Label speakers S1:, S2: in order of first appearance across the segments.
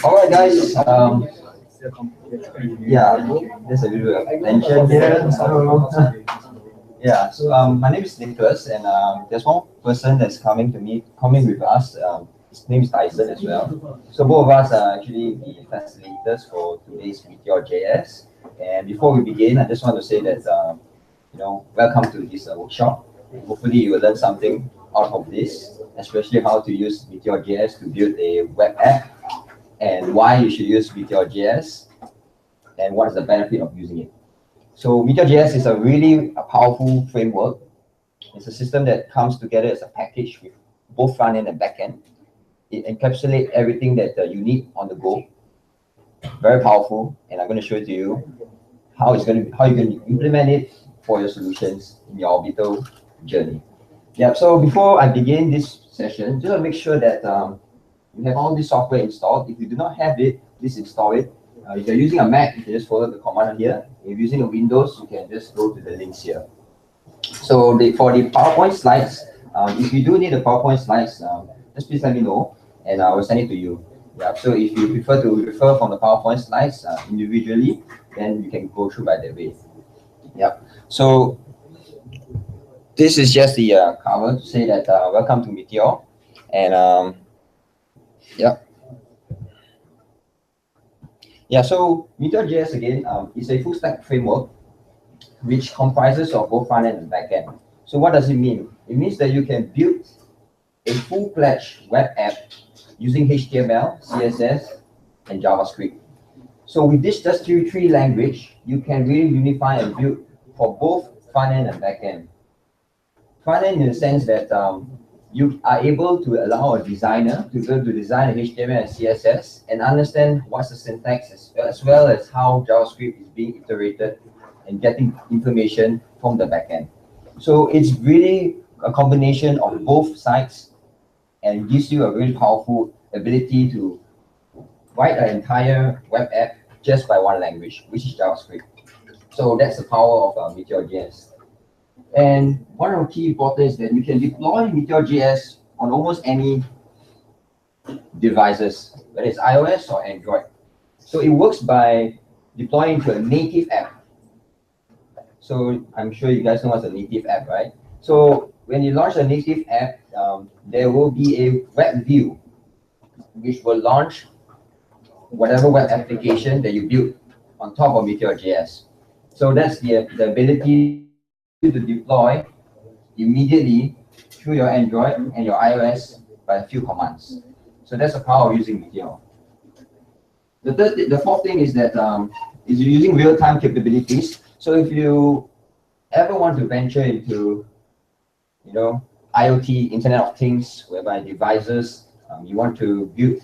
S1: All right, guys. Yeah, there's a little bit of tension here. So, yeah. So, my name is Nicolas, and there's one person that's coming with us. His name is Tyson as well. So both of us are actually the facilitators for today's MeteorJS. And before we begin, I just want to say that welcome to this workshop. Hopefully, you will learn something out of this, especially how to use MeteorJS to build a web app, and why you should use MeteorJS, and what is the benefit of using it. So MeteorJS is a really powerful framework. It's a system that comes together as a package with both front end and back end. It encapsulates everything that you need on the go. Very powerful, and I'm going to show it to you how you're going to implement it for your solutions in your Orbital journey. Yeah. So before I begin this session, just to make sure that you have all this software installed. If you do not have it, please install it. If you're using a Mac, you can just follow the command here. If you're using a Windows, you can just go to the links here. So for the PowerPoint slides, if you do need the PowerPoint slides, just please let me know, and I will send it to you. Yeah. So if you prefer to refer from the PowerPoint slides individually, then you can go through by that way. Yeah. So this is just the cover to say that welcome to Meteor, and yeah. Yeah, so MeteorJS again is a full stack framework which comprises of both front end and back end. So what does it mean? It means that you can build a full-fledged web app using HTML, CSS, and JavaScript. So with this just three language, you can really unify and build for both front end and back end. Front end in the sense that you are able to allow a designer to go to design HTML and CSS and understand what's the syntax as well as how JavaScript is being iterated and getting information from the backend. So it's really a combination of both sides, and gives you a really powerful ability to write an entire web app just by one language, which is JavaScript. So that's the power of MeteorJS. And one of the key importance is that you can deploy MeteorJS on almost any devices, whether it's iOS or Android. So it works by deploying to a native app. So I'm sure you guys know what's a native app, right? So when you launch a native app, there will be a web view which will launch whatever web application that you build on top of MeteorJS. So that's the ability to deploy immediately through your Android and your iOS by a few commands. So that's the power of using Meteor. The fourth thing is that is using real-time capabilities. So if you ever want to venture into, IoT, Internet of Things, whereby devices, you want to build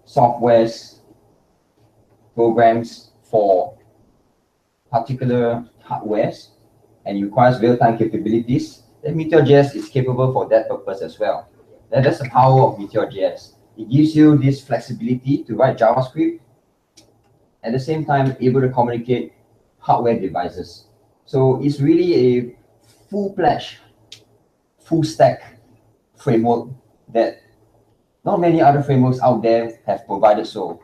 S1: softwares, programs for particular hardwares, and it requires real-time capabilities, then MeteorJS is capable for that purpose as well. That's the power of MeteorJS. It gives you this flexibility to write JavaScript, at the same time able to communicate hardware devices. So it's really a full-fledged, full-stack framework that not many other frameworks out there have provided so.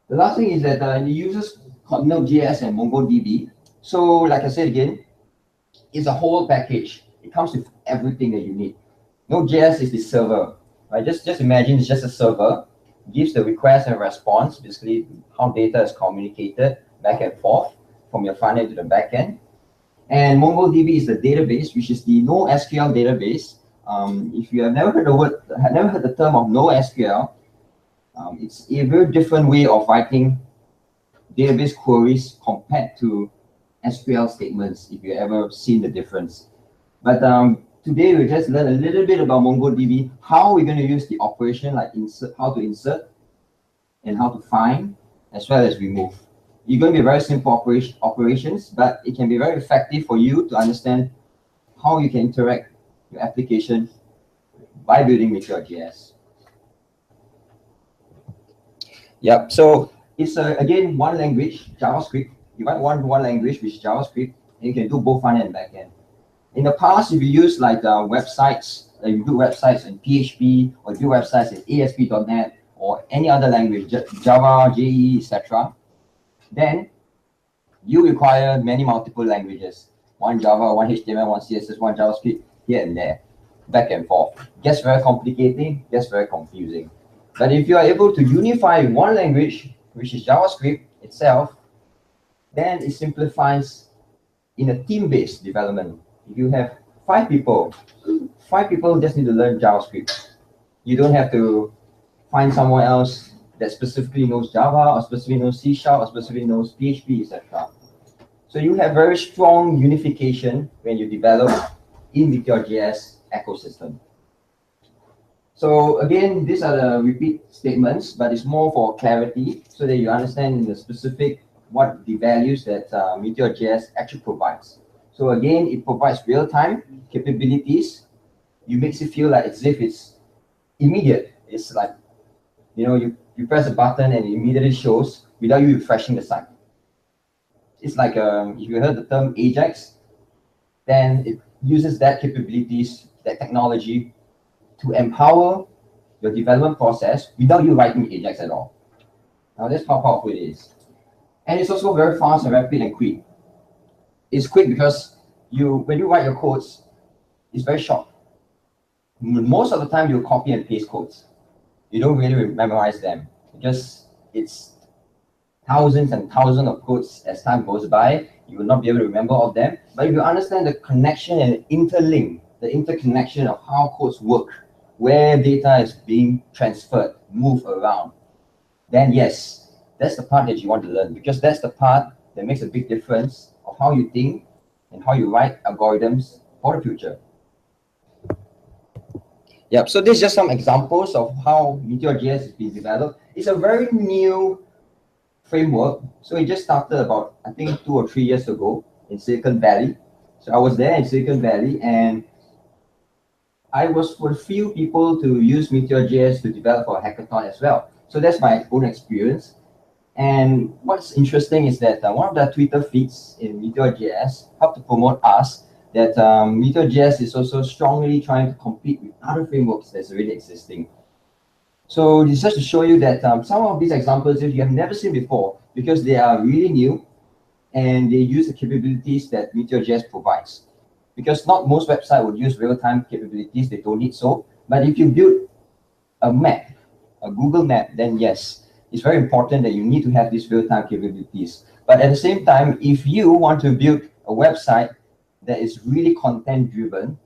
S1: The last thing is that it uses Node.js and MongoDB. So like I said again, it's a whole package. It comes with everything that you need. Node.js is the server, right? Just imagine it's just a server, gives the request and response, basically how data is communicated back and forth from your front end to the back end. And MongoDB is the database, which is the NoSQL database. If you have never heard the term of NoSQL, it's a very different way of writing database queries compared to SQL statements, if you ever seen the difference. But today we just learn a little bit about MongoDB, how we're going to use the operation, like how to insert and how to find, as well as remove. It's going to be very simple operations, but it can be very effective for you to understand how you can interact your application by building MeteorJS. Yep. So it's again one language, JavaScript. You write one language, which is JavaScript, and you can do both front end and back end. In the past, if you use like websites, you do websites in PHP or do websites in ASP.NET or any other language, Java, JE, etc., then you require many multiple languages. One Java, one HTML, one CSS, one JavaScript, here and there, back and forth. Gets very complicated, gets very confusing. But if you are able to unify one language, which is JavaScript itself, then it simplifies in a team-based development. If you have 5 people just need to learn JavaScript. You don't have to find someone else that specifically knows Java or specifically knows C# or specifically knows PHP, etc. So you have very strong unification when you develop in MeteorJS ecosystem. So again, these are the repeat statements, but it's more for clarity so that you understand in the specific what the values that MeteorJS actually provides. So again, it provides real-time capabilities. You makes it feel like as if it's immediate. It's like, you press a button and it immediately shows without you refreshing the site. It's like if you heard the term Ajax, then it uses that capabilities, that technology to empower your development process without you writing Ajax at all. Now that's how powerful it is. And it's also very fast and rapid and quick. It's quick because when you write your codes, it's very short. Most of the time you copy and paste codes. You don't really memorize them because it's thousands and thousands of codes as time goes by. You will not be able to remember all of them. But if you understand the connection and interlink, the interconnection of how codes work, where data is being transferred, moved around, then yes, that's the part that you want to learn, because that's the part that makes a big difference of how you think and how you write algorithms for the future. Yep, so this is just some examples of how MeteorJS is being developed. It's a very new framework. So it just started about, I think, 2 or 3 years ago in Silicon Valley. So I was there in Silicon Valley, and I was one of the few people to use MeteorJS to develop for a hackathon as well. So that's my own experience. And what's interesting is that one of the Twitter feeds in MeteorJS helped to promote us that MeteorJS is also strongly trying to compete with other frameworks that's already existing. So this is just to show you that some of these examples if you have never seen before, because they are really new and they use the capabilities that MeteorJS provides. Because not most websites would use real-time capabilities, they don't need so. But if you build a map, a Google map, then yes, it's very important that you need to have these real-time capabilities. But at the same time, if you want to build a website that is really content-driven,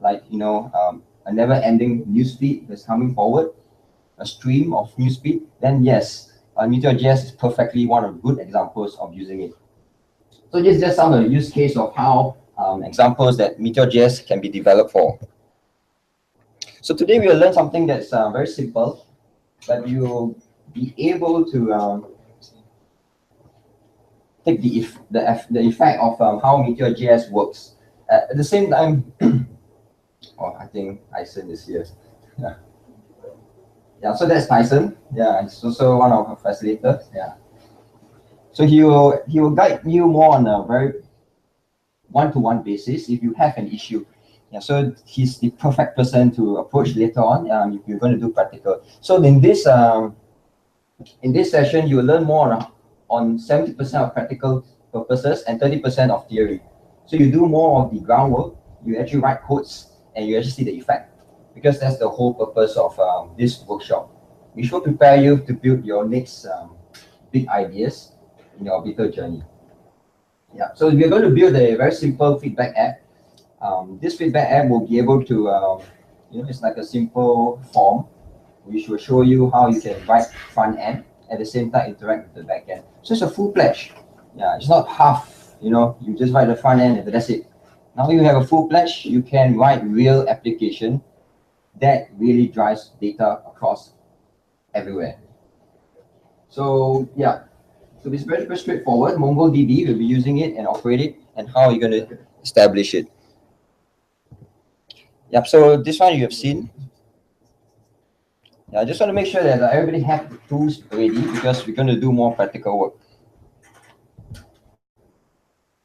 S1: like a never-ending newsfeed that's coming forward, a stream of newsfeed, then yes, MeteorJS is perfectly one of the good examples of using it. So this is just some of the use case of how examples that MeteorJS can be developed for. So today we will learn something that's very simple, but you'll be able to take the effect of how MeteorJS works. At the same time, oh, I think Tyson is here. Yeah. Yeah, so that's Tyson. Yeah, he's also one of our facilitators. Yeah. So he will guide you more on a very one-to-one basis if you have an issue. Yeah, so he's the perfect person to approach later on if you're going to do practical. So in this session, you will learn more on 70% of practical purposes and 30% of theory. So you do more of the groundwork, you actually write codes, and you actually see the effect. Because that's the whole purpose of this workshop. We should prepare you to build your next big ideas in your Orbital journey. Yeah, so we're going to build a very simple feedback app. This feedback app will be able to, it's like a simple form, which will show you how you can write front end, at the same time interact with the back end. So it's a full-fledged. Yeah, it's not half, you just write the front end and that's it. Now you have a full-fledged, you can write real application that really drives data across everywhere. So yeah, so it's very, very straightforward. MongoDB will be using it and operate it, and how you're going to establish it. Yep, so this one you have seen. Yeah, I just want to make sure that everybody has the tools ready because we're going to do more practical work.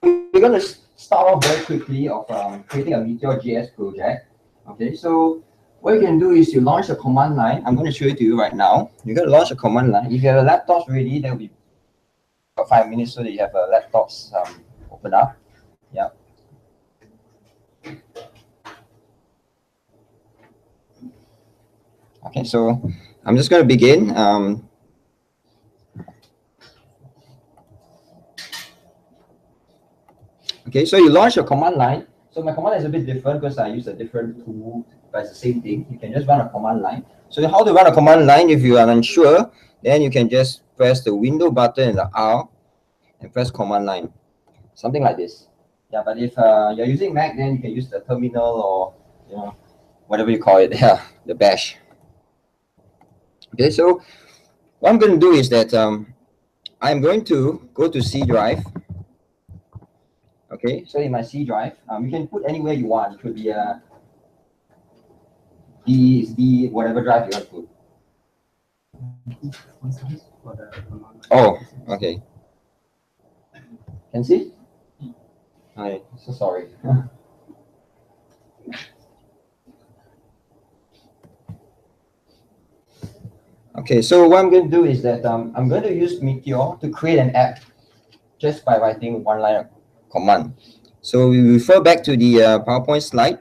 S1: We're going to start off very quickly of creating a MeteorJS project. Okay, so what you can do is you launch a command line. I'm going to show it to you right now. You're going to launch a command line. If you have a laptop ready, that will be about 5 minutes so that you have a laptops open up. Yeah. Okay, so I'm just going to begin. Okay, so you launch your command line. So my command line is a bit different because I use a different tool, but it's the same thing. You can just run a command line. So how to run a command line? If you are unsure, then you can just press the window button and the R and press command line, something like this. Yeah, but if you're using Mac, then you can use the terminal or whatever you call it. Yeah, the bash. Okay, so what I'm going to do is that I'm going to go to C drive. Okay, so in my C drive, you can put anywhere you want. It could be a D, whatever drive you want to put. Oh, okay. Can see? Hi, so sorry. Okay, so what I'm going to do is that I'm going to use Meteor to create an app just by writing one line of command. So we refer back to the PowerPoint slide.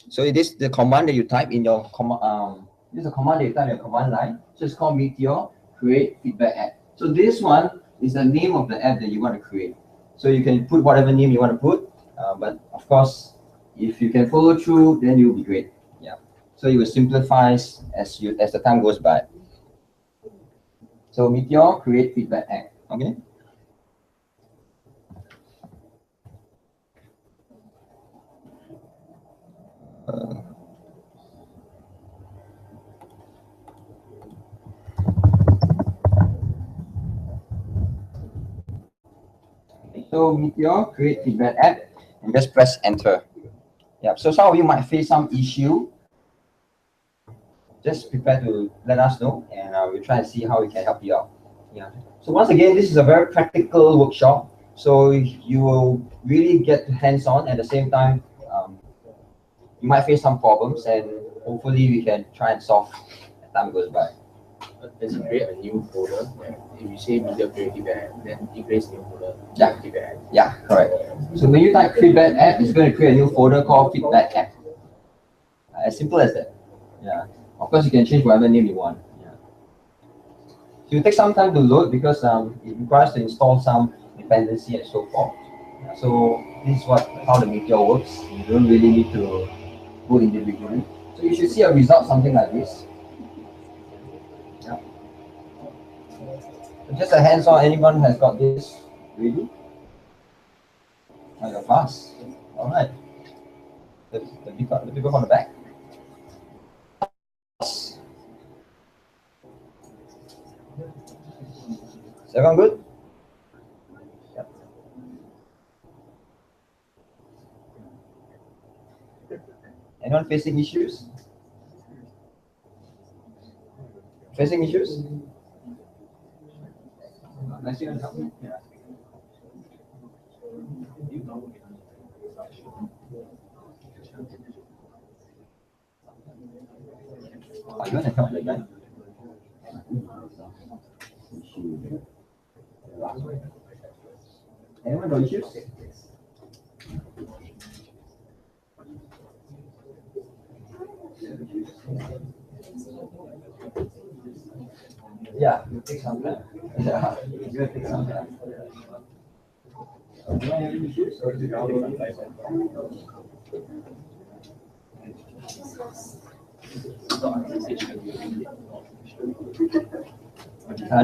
S1: So it is the command that you type in your command. This is a command that you type in your command line. So it's called Meteor create feedback app. So this one is the name of the app that you want to create. So you can put whatever name you want to put, but of course, if you can follow through, then you'll be great. Yeah. So it will simplify as the time goes by. So Meteor create feedback app. Okay. So Meteor create feedback app and just press enter. Yeah. So some of you might face some issue. Just prepare to let us know, and we'll try and see how we can help you out. Yeah. So once again, this is a very practical workshop. So you will really get hands-on at the same time. You might face some problems, and hopefully we can try and solve as time goes by.
S2: Let's create a new folder. If you say Meteor create feedback, then it creates new folder.
S1: Yeah.
S2: Feedback.
S1: Yeah, correct. So when you type feedback app, it's going to create a new folder called feedback app. As simple as that. Yeah. Of course, you can change whatever name you want. Yeah. So it will take some time to load because it requires to install some dependency and so forth. Yeah. So this is how the Meteor works. You don't really need to go individually. So you should see a result something like this. Yeah. So just a hands-on. Anyone has got this ready? Oh, you're fast. All right. The people from the back. Is everyone good? Yep. Anyone facing issues? Facing issues? Unless you can help me. Yeah. Oh, you want to help the guy? Anyone got issues? Yeah, it takes some time. Yeah, it's going to take some time. Do you have any issues or is it all over Tyson?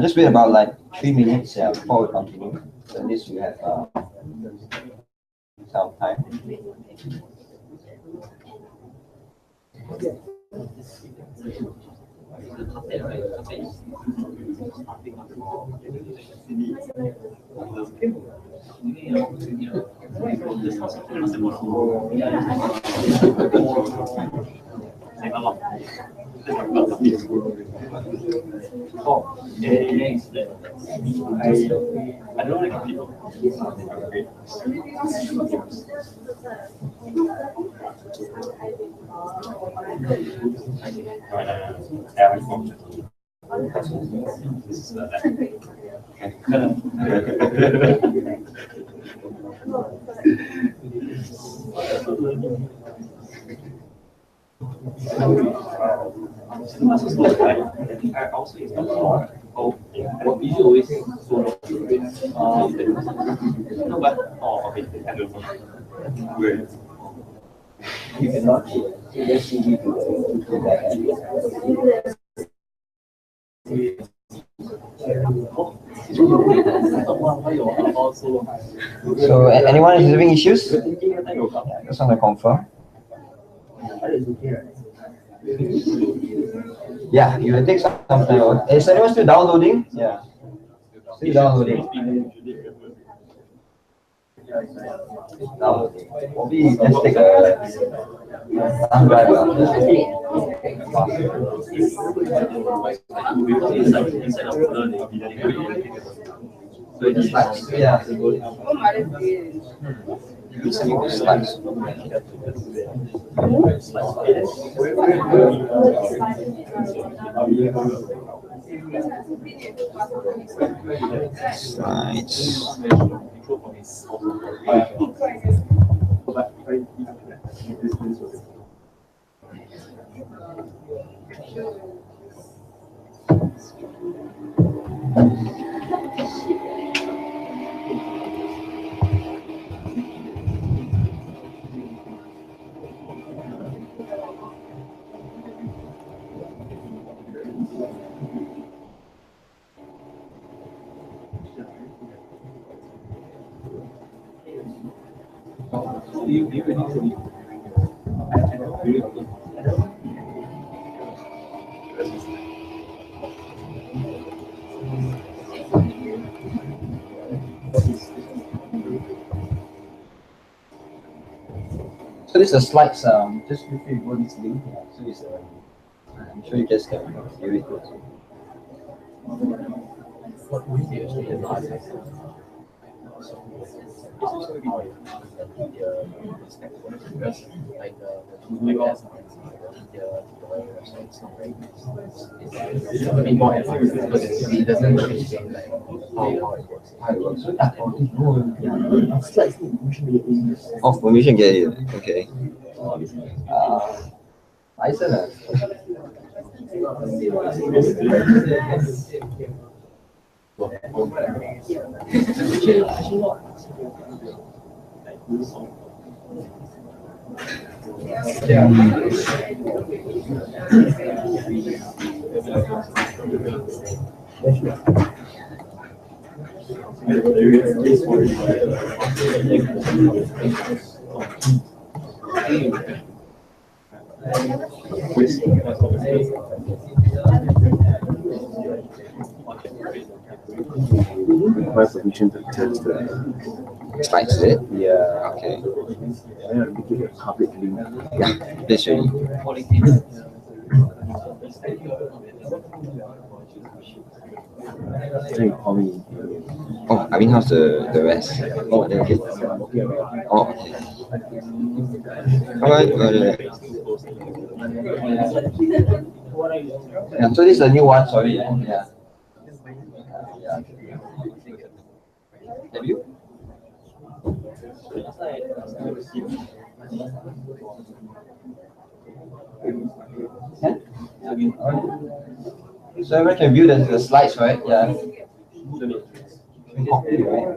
S1: Just wait about like 3 minutes before we continue. So at least we have some time.
S3: I don't like people. I also use what you always say no, but okay, I don't know. Great.
S1: You cannot just CV to that. So anyone is having issues? Yeah, just want to confirm. Yeah, you will take some time. Is anyone still downloading? Yeah. Still downloading. Downloading. Maybe let's take a thumb drive. Yeah. Slides. So this is the slides. Just before you go this link. So it's I'm sure you guys can view it.
S2: What we do is we analyze like the more advanced because it doesn't really say like how it works.
S1: Oh, permission get it. Okay. Tyson.
S3: Require permission to test the
S1: Slides, is it?
S3: yeah.
S1: Okay.
S3: I have to give a public link.
S1: Yeah, please show you.
S3: Then you call me.
S1: Oh, I mean, how's the rest? Oh, okay. Oh, okay. Alright, got it. Yeah, so this is a new one, sorry. Yeah. Have you? So everyone can view the slides, right? Yeah. Copy, right?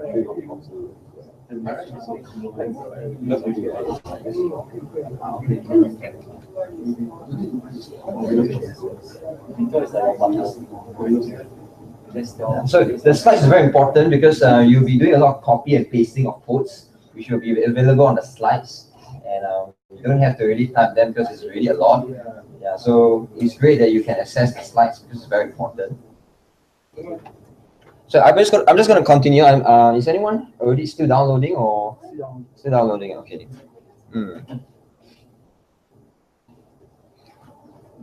S1: So the slides is very important because you'll be doing a lot of copy and pasting of codes, which will be available on the slides, and you don't have to really type them because it's really a lot. Yeah, so it's great that you can access the slides because it's very important. So I'm just gonna continue. Is anyone already still downloading or still downloading? Okay.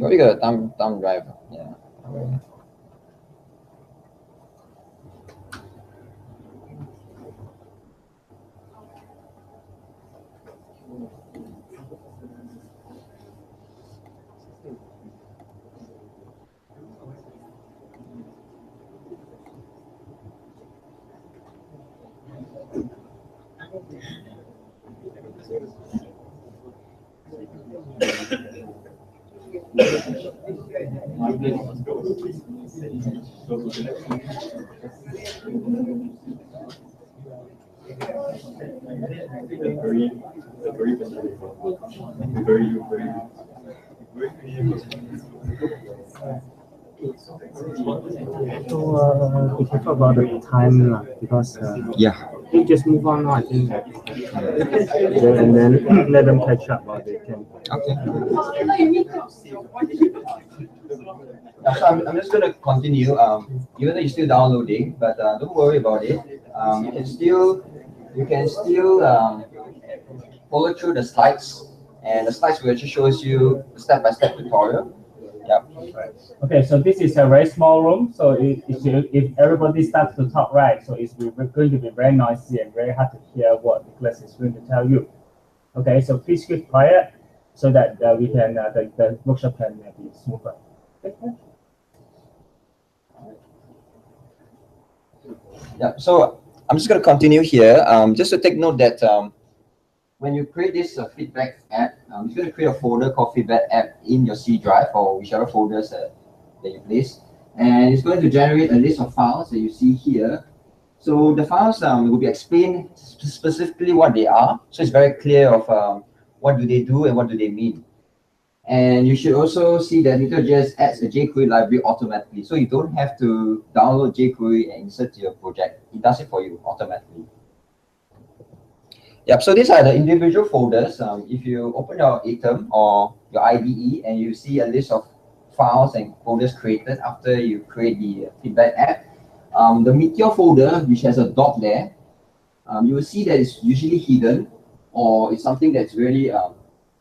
S1: You already got a thumb drive. Yeah.
S4: So we can talk about the time because
S1: Yeah.
S4: we just move on now, I think. And then let them catch up while they can.
S1: Okay. So I'm just going to continue. Even though you're still downloading, but don't worry about it. You can still follow through the slides, and the slides will actually shows you step-by-step tutorial. Yep.
S4: Okay, so this is a very small room. So if everybody starts to talk, right, so it's going to be very noisy and very hard to hear what Nicolas is going to tell you. Okay, so please keep quiet so that we can the workshop can be smoother. Okay.
S1: Yeah. So I'm just going to continue here. Just to take note that when you create this feedback app, you're going to create a folder called feedback app in your C drive or whichever folders that you place. And it's going to generate a list of files that you see here. So the files will be explained specifically what they are. So it's very clear of what do they do and what do they mean. And you should also see that MeteorJS adds a jQuery library automatically. So you don't have to download jQuery and insert to your project. It does it for you automatically. Yep, so these are the individual folders. If you open your Atom or your IDE and you see a list of files and folders created after you create the feedback app, the Meteor folder, which has a dot there, you will see that it's usually hidden or it's something that's really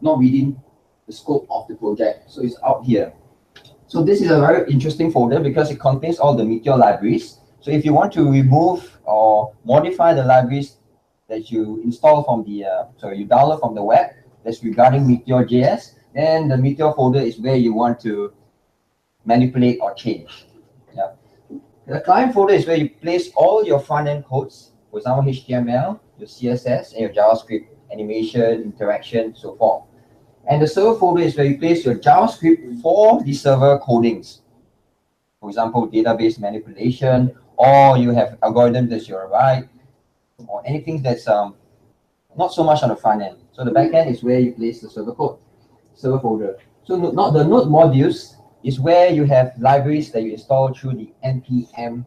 S1: not within the scope of the project. So it's out here. So this is a very interesting folder because it contains all the Meteor libraries. So if you want to remove or modify the libraries that you install from the, you download from the web that's regarding MeteorJS, then the Meteor folder is where you want to manipulate or change. Yeah. The client folder is where you place all your front-end codes, for example, HTML, your CSS, and your JavaScript, animation, interaction, so forth. And the server folder is where you place your JavaScript for the server codings. For example, database manipulation, or you have algorithms that you write, or anything that's not so much on the front end. So the back end is where you place the server code, server folder. So not the node modules is where you have libraries that you install through the npm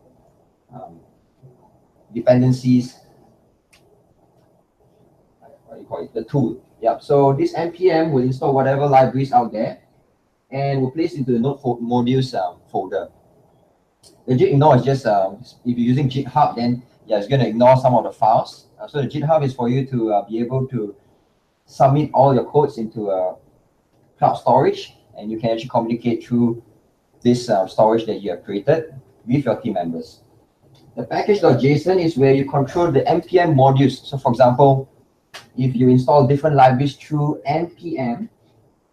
S1: dependencies. What do you call it? The tool. Yeah. So this npm will install whatever libraries out there, and will place into the node modules folder. The git ignore is just if you're using GitHub, then yeah, it's going to ignore some of the files. So the GitHub is for you to be able to submit all your codes into cloud storage, and you can actually communicate through this storage that you have created with your team members. The package.json is where you control the npm modules. So for example, if you install different libraries through npm,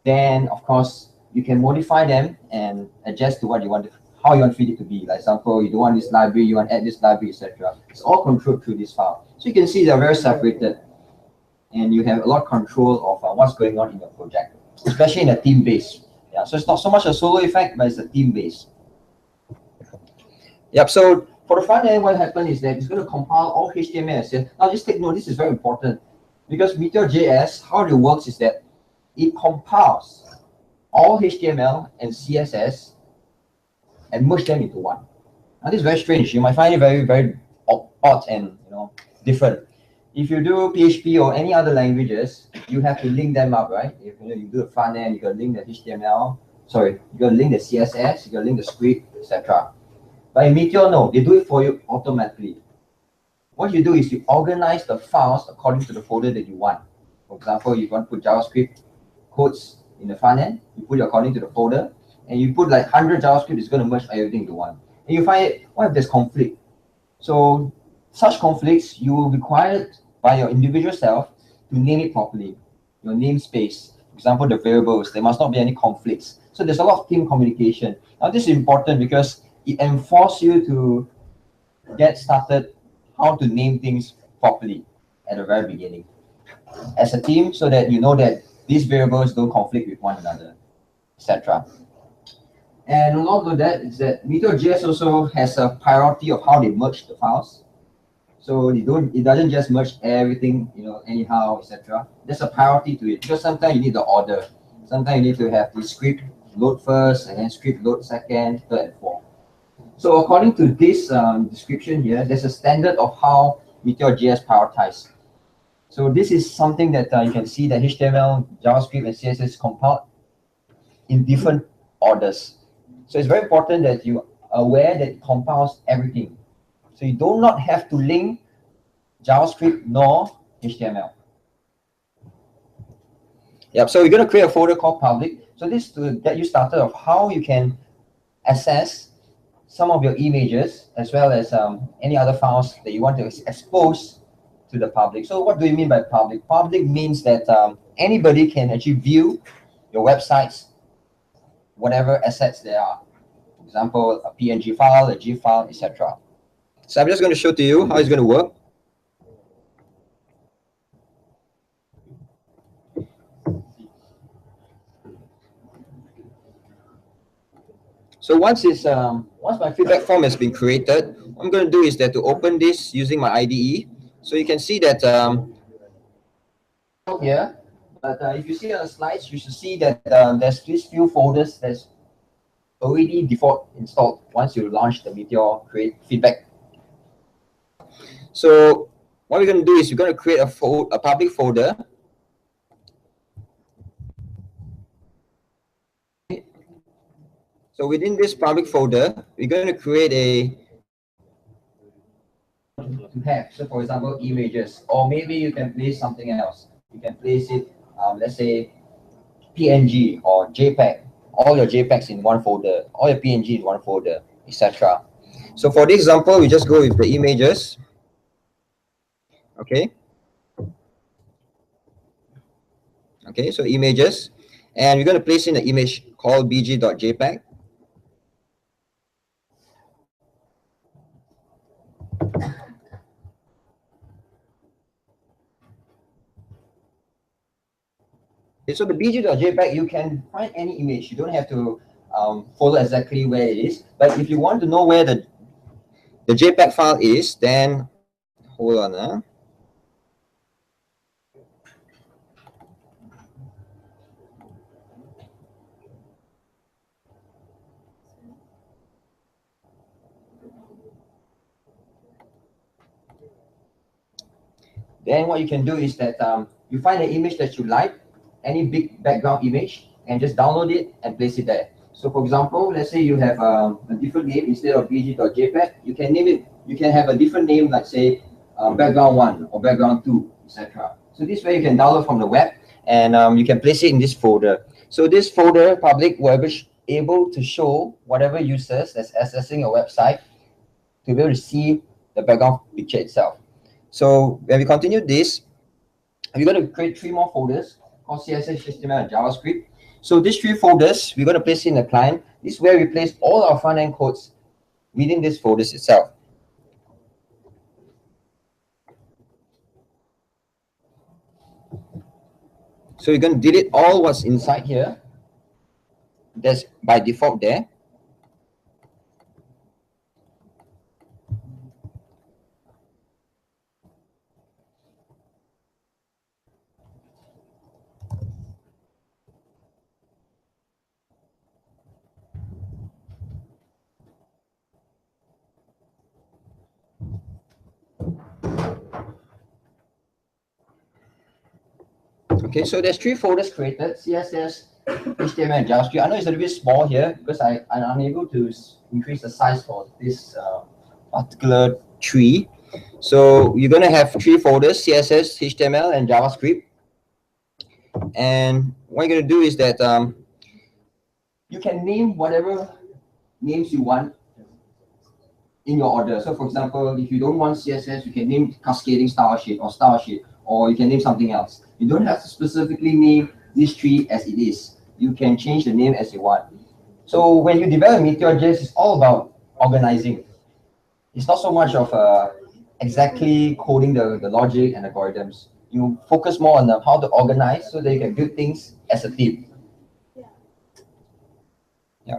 S1: then of course you can modify them and adjust to what you want to, how you want to feed it to be. Like example, you don't want this library, you want to add this library, etc. It's all controlled through this file. So you can see they're very separated, and you have a lot of control of what's going on in your project, especially in a team base. Yeah, so it's not so much a solo effect, but it's a team base. Yep. So for the front end, what happens is that it's going to compile all HTML. Now just take note, this is very important because MeteorJS, how it works is that it compiles all HTML and CSS and merge them into one. Now this is very strange. You might find it very, very odd and different. If you do PHP or any other languages, you have to link them up, right? If you do the front end, you got to link the HTML. Sorry, you got to link the CSS, you got to link the script, etc. But in Meteor, no, they do it for you automatically. What you do is you organize the files according to the folder that you want. For example, you want to put JavaScript codes in the front end, you put it according to the folder, and you put like 100 JavaScript, it's going to merge everything into one. And you find it, what if there's conflict? So such conflicts, you will be required by your individual self to name it properly. Your namespace, for example, the variables, there must not be any conflicts. So there's a lot of team communication. Now this is important because it enforces you to get started how to name things properly at the very beginning as a team, so that you know that these variables don't conflict with one another, etc. And along with that is that MeteorJS also has a priority of how they merge the files. So it doesn't just merge everything, anyhow, etc. There's a priority to it, because sometimes you need the order. Sometimes you need to have the script load first, and then script load second, third, and fourth. So according to this description here, there's a standard of how MeteorJS prioritizes. So this is something that you can see that HTML, JavaScript, and CSS compiled in different orders. So it's very important that you are aware that it compiles everything. So you do not have to link JavaScript nor HTML. Yep, so we're going to create a folder called public. So this is to get you started of how you can access some of your images, as well as any other files that you want to expose to the public. So what do you mean by public? Public means that anybody can actually view your websites, whatever assets there are. For example, a PNG file, a GIF file, etc. So I'm just going to show to you how it's going to work. So once my feedback form has been created, what I'm going to do is that to open this using my IDE. So you can see that here, but if you see on the slides, you should see that there's these few folders that's already default installed once you launch the Meteor create feedback. So what we're going to do is we're going to create a public folder. So within this public folder, we're going to create to have. So for example, images, or maybe you can place something else. You can place it, let's say, PNG or JPEG. All your JPEGs in one folder, all your PNG in one folder, etc. So for this example, we just go with the images. Okay. Okay, so images, and we're going to place in an image called bg.jpg. Okay, so the bg.jpg, you can find any image. You don't have to follow exactly where it is. But if you want to know where the JPEG file is, then hold on. Then what you can do is that you find an image that you like, any big background image, and just download it and place it there. So for example, let's say you have a different name instead of bg.jpg, you can name it, you can have a different name, like say background 1 or background 2, etc. So this way you can download from the web, and you can place it in this folder. So this folder public will be able to show whatever users that's accessing your website to be able to see the background picture itself. So when we continue this, we're going to create 3 more folders called CSS, HTML, and JavaScript. So these 3 folders, we're going to place in the client. This is where we place all our front-end codes within these folders itself. So you're going to delete all what's inside here. That's by default there. Okay, so there's 3 folders created: CSS, HTML, and JavaScript. I know it's a little bit small here because I'm unable to increase the size for this particular tree. So you're going to have 3 folders: CSS, HTML, and JavaScript. And what you're going to do is that you can name whatever names you want in your order. So for example, if you don't want CSS, you can name cascading style sheet, or you can name something else. You don't have to specifically name this tree as it is. You can change the name as you want. So when you develop MeteorJS, it's all about organizing. It's not so much of exactly coding the logic and algorithms. You focus more on how to organize so that you can build things as a team. Yeah.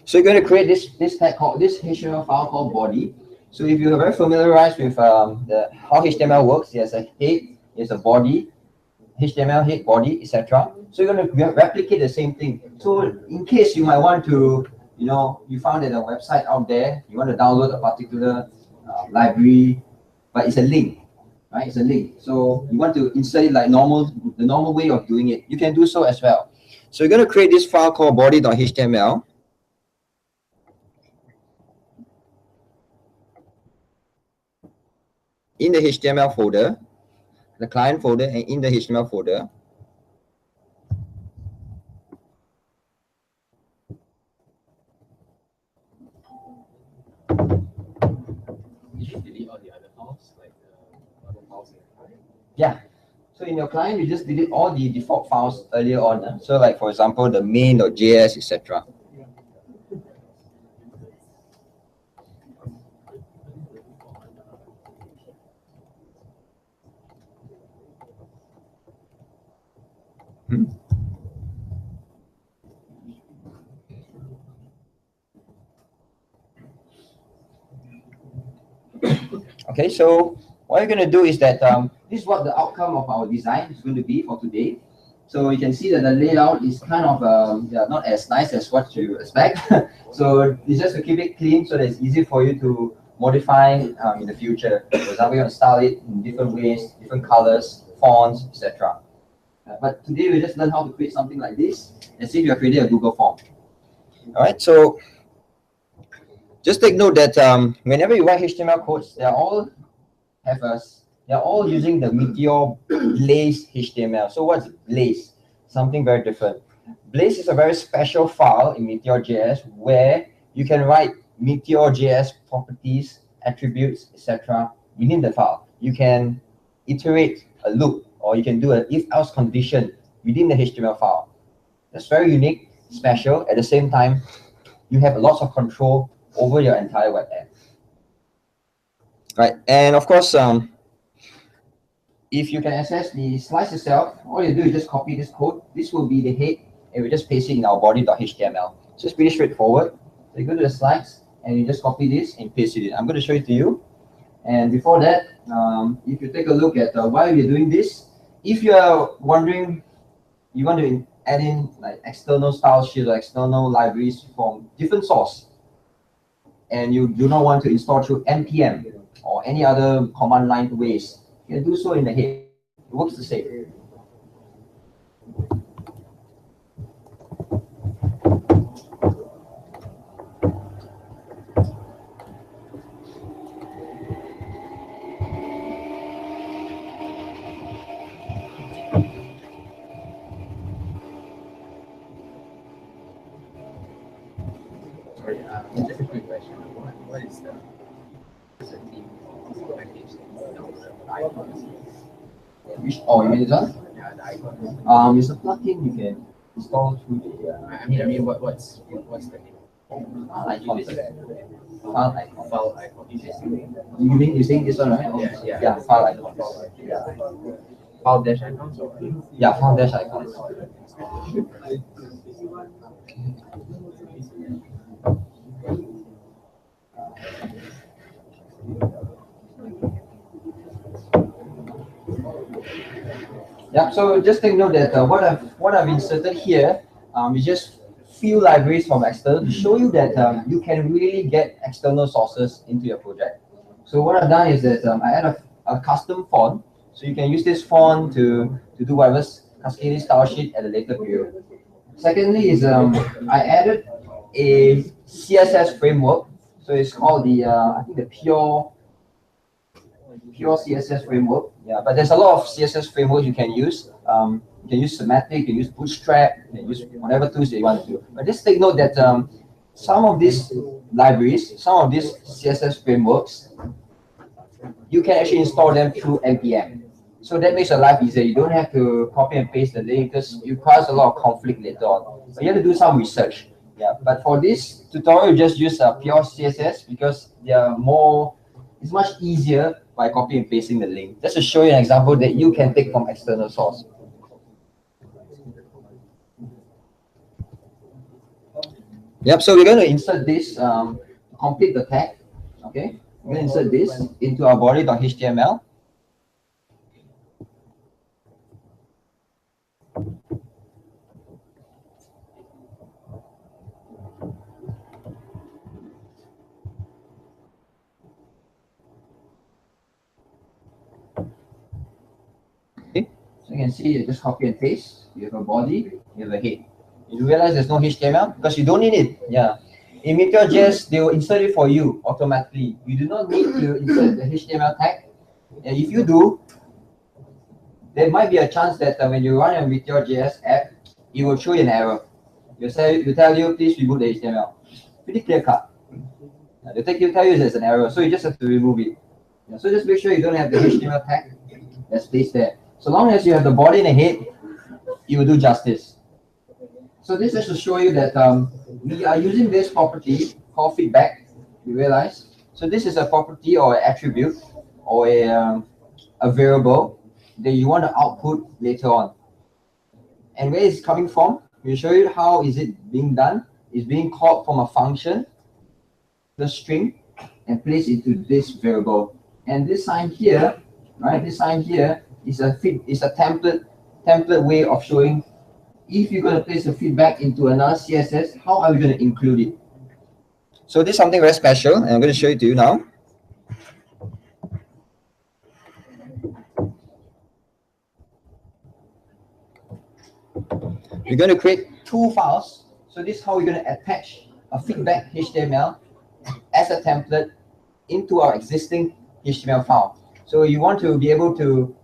S1: So you're going to create this tag called this HTML file called body. So if you're very familiarized with how HTML works, there's a head, there's a body, HTML head, body, etc. So you're going to replicate the same thing. So in case you might want to, you found that a website out there, you want to download a particular library, but it's a link, right? It's a link. So you want to insert it like the normal way of doing it. You can do so as well. So you're going to create this file called body.html. In the HTML folder, the client folder, and in the HTML folder. Yeah. So in your client, you just delete all the default files earlier on. So like, for example, the main.js, etc. Okay, so what you're going to do is that this is what the outcome of our design is going to be for today. So you can see that the layout is kind of not as nice as what you expect. So it's just to keep it clean so that it's easy for you to modify in the future. For example, you want to style it in different ways, different colors, fonts, etc. But today we just learn how to create something like this, as if you're creating a Google form. All right, so just take note that whenever you write HTML codes, they're all using the Meteor Blaze HTML. So what's Blaze? Something very different. Blaze is a very special file in MeteorJS where you can write MeteorJS properties, attributes, etc. within the file. You can iterate a loop, or you can do an if-else condition within the HTML file. That's very unique, special. At the same time, you have lots of control over your entire web app. Right, and of course, if you can access the slice itself, all you do is just copy this code. This will be the head, and we just paste it in our body.html. So it's pretty straightforward. So you go to the slides, and you just copy this and paste it in. I'm going to show it to you. And before that, if you take a look at why we're doing this, if you are wondering, you want to add in like external style sheets or external libraries from different source, and you do not want to install through npm or any other command line ways, you can do so in the head. It works the same.
S2: Just a quick question. What is the theme package?
S1: You mean this one?
S2: Yeah, the icon.
S1: It's a plugin you can install through the
S2: I mean, what's the name?
S1: icon. File icon.
S2: File icon.
S1: You mean you saying this one, right?
S2: Yeah.
S1: File icon. Yeah.
S2: File dash icons or?
S1: Yeah, file dash icons. Yeah, so just take note that what I've inserted here is just few libraries from external to show you that you can really get external sources into your project. So what I've done is that I add a custom font, so you can use this font to do whatever cascading style sheet at a later period. Secondly is I added a CSS framework, so it's called the I think the pure CSS framework. Yeah, but there's a lot of CSS frameworks you can use. You can use Semantic, you can use Bootstrap, you can use whatever tools that you want to do. But just take note that some of these libraries, some of these CSS frameworks, you can actually install them through npm. So that makes your life easier. You don't have to copy and paste the link because it causes a lot of conflict later on. But you have to do some research. Yeah, but for this tutorial, just use pure CSS because they are more. It's much easier by copy and pasting the link. Just to show you an example that you can take from external source. Yep. So we're going to insert this to complete the tag. Okay. We're going to insert this into our body.html. So you can see you just copy and paste. You have a body, you have a head. You realize there's no HTML because you don't need it. Yeah. In MeteorJS, they will insert it for you automatically. You do not need to insert the HTML tag. And if you do, there might be a chance that when you run a MeteorJS app, it will show you an error. You tell you, please remove the HTML. Pretty clear cut. They tell you there's an error, so you just have to remove it. Yeah, so just make sure you don't have the HTML tag that's placed there. So long as you have the body and the head, it will do justice. So this is to show you that we are using this property called feedback. You realize? So this is a property or an attribute or a variable that you want to output later on. And where it's coming from? We'll show you how is it being done. It's being called from a function, the string, and placed into this variable. And this sign here, right? This sign here is a template way of showing if you're going to place a feedback into another CSS, how are we going to include it? So this is something very special, and I'm going to show it to you now. We're going to create two files. So this is how we're going to attach a feedback HTML as a template into our existing HTML file. So you want to be able to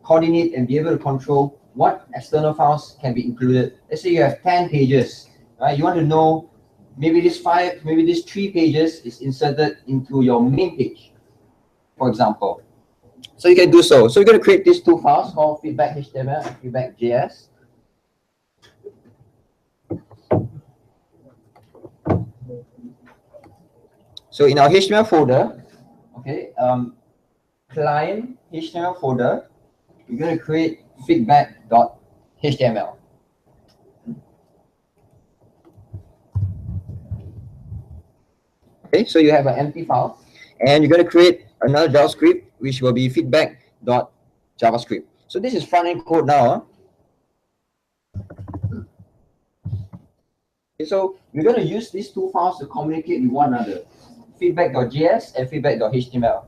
S1: coordinate and be able to control what external files can be included. Let's say you have 10 pages, right? You want to know maybe this 3 pages is inserted into your main page, for example. So you can do so. So you're going to create these two files called feedback HTML and feedback.js. So in our HTML folder, okay, client HTML folder, we're going to create feedback.html. Okay, so you have an empty file, and you're going to create another JavaScript, which will be feedback.javascript. So this is front-end code now. Okay, so we're going to use these two files to communicate with one another, feedback.js and feedback.html.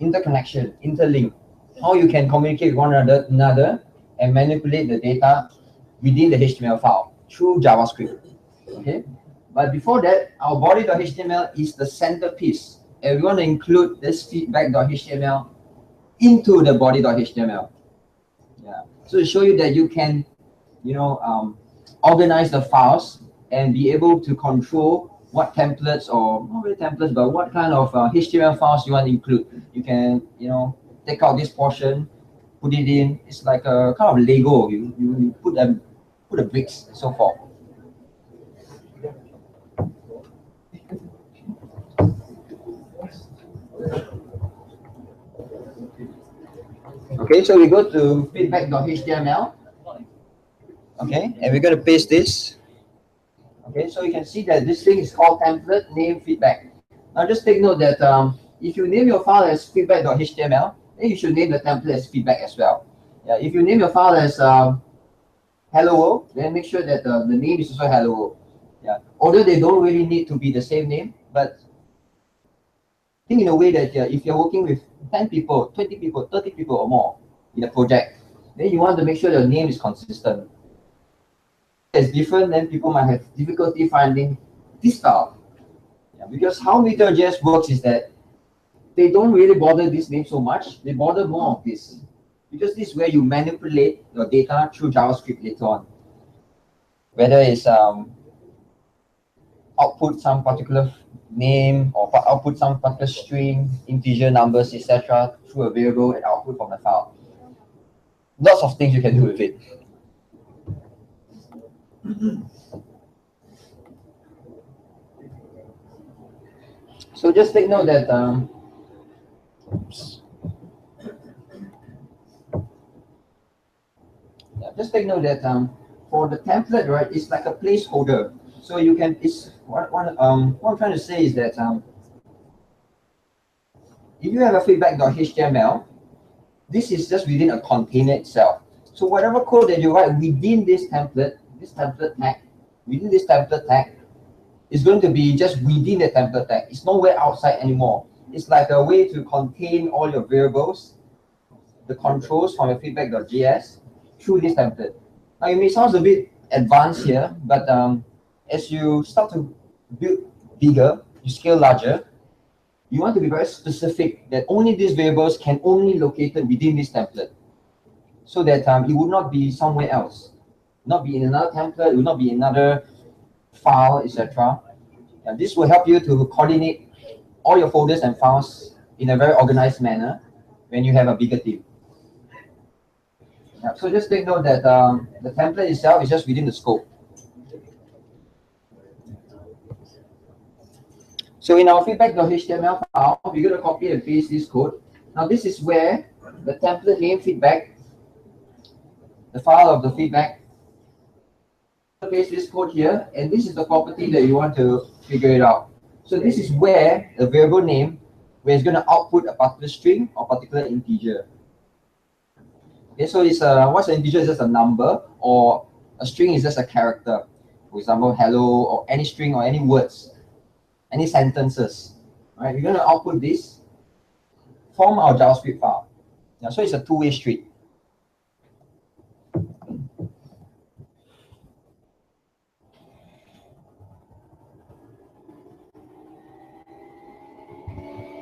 S1: Interconnection, interlink, how you can communicate with one another and manipulate the data within the HTML file through JavaScript. Okay, but before that, our body.html is the centerpiece, and we want to include this feedback.html into the body.html. Yeah, so to show you that you can, organize the files and be able to control what templates, or not really templates, but what kind of HTML files you want to include. You can, take out this portion, put it in. It's like a kind of Lego. You put the bricks and so forth. Okay, so we go to feedback.html. Okay, and we're going to paste this. Okay, so you can see that this thing is called template name feedback. Now just take note that if you name your file as feedback.html, then you should name the template as feedback as well. Yeah, if you name your file as hello world, then make sure that the name is also hello world. Yeah, although they don't really need to be the same name, but think in a way that if you're working with 10 people, 20 people, 30 people or more in a project, then you want to make sure your name is consistent. It's different, then people might have difficulty finding this file. Yeah, because how MeteorJS works is that they don't really bother this name so much. They bother more of this, because this is where you manipulate your data through JavaScript later on. Whether it's output some particular name or output some particular string, integer numbers, etc. through a variable and output from the file. Lots of things you can do with it. So just take note that for the template, right, it's like a placeholder. So you can, it's what I'm trying to say is that if you have a feedback.html, this is just within a container itself. So whatever code that you write within this template tag, is going to be just within the template tag. It's nowhere outside anymore. It's like a way to contain all your variables, the controls from your feedback.js through this template. Now it may sound a bit advanced here, but as you start to build bigger, you scale larger, you want to be very specific that only these variables can only be located within this template, so that it would not be somewhere else, not be in another template, it will not be in another file, etc. And this will help you to coordinate all your folders and files in a very organized manner when you have a bigger team. Yeah, so just take note that the template itself is just within the scope. So in our feedback.html file, we're going to copy and paste this code. Now this is where the template name feedback, the file of the feedback, paste this code here, and this is the property that you want to figure it out. So this is where the variable name, where it's going to output a particular string or particular integer. Okay, so it's what's an integer? Is just a number, or a string is just a character. For example, hello, or any string or any words, any sentences. Right, we're going to output this from our JavaScript file. Yeah, so it's a two-way street.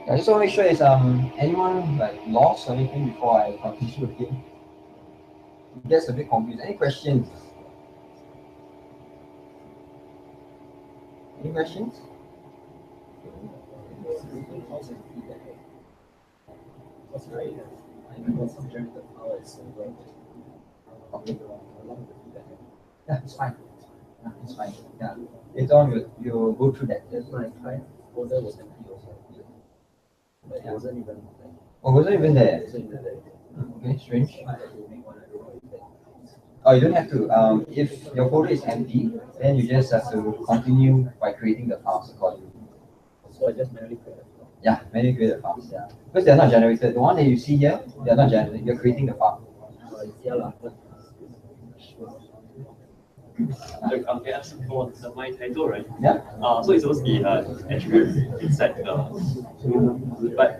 S1: I just want to make sure is anyone like lost or anything before I continue again. It gets a bit confused. Any questions? Any questions? Okay. Yeah, it's fine. Yeah, it's fine. Yeah. Later on, you'll go through that.
S2: That's my client folder was empty also. But it wasn't even like,
S1: Oh, wasn't even there?
S2: it wasn't even there.
S1: Okay, strange.
S2: I had to make one, I don't know if that.
S1: Oh, you don't have to. If your folder is empty, then you just have to continue by creating the files accordingly.
S2: So I just manually create it.
S1: Yeah, manually create the files. Yeah, because they're not generated. The one that you see here, they're not generated. You're creating the file.
S2: Yeah, lah.
S3: Look, okay, ask for my title, right?
S1: Yeah.
S3: So it's supposed to be attribute inside the, but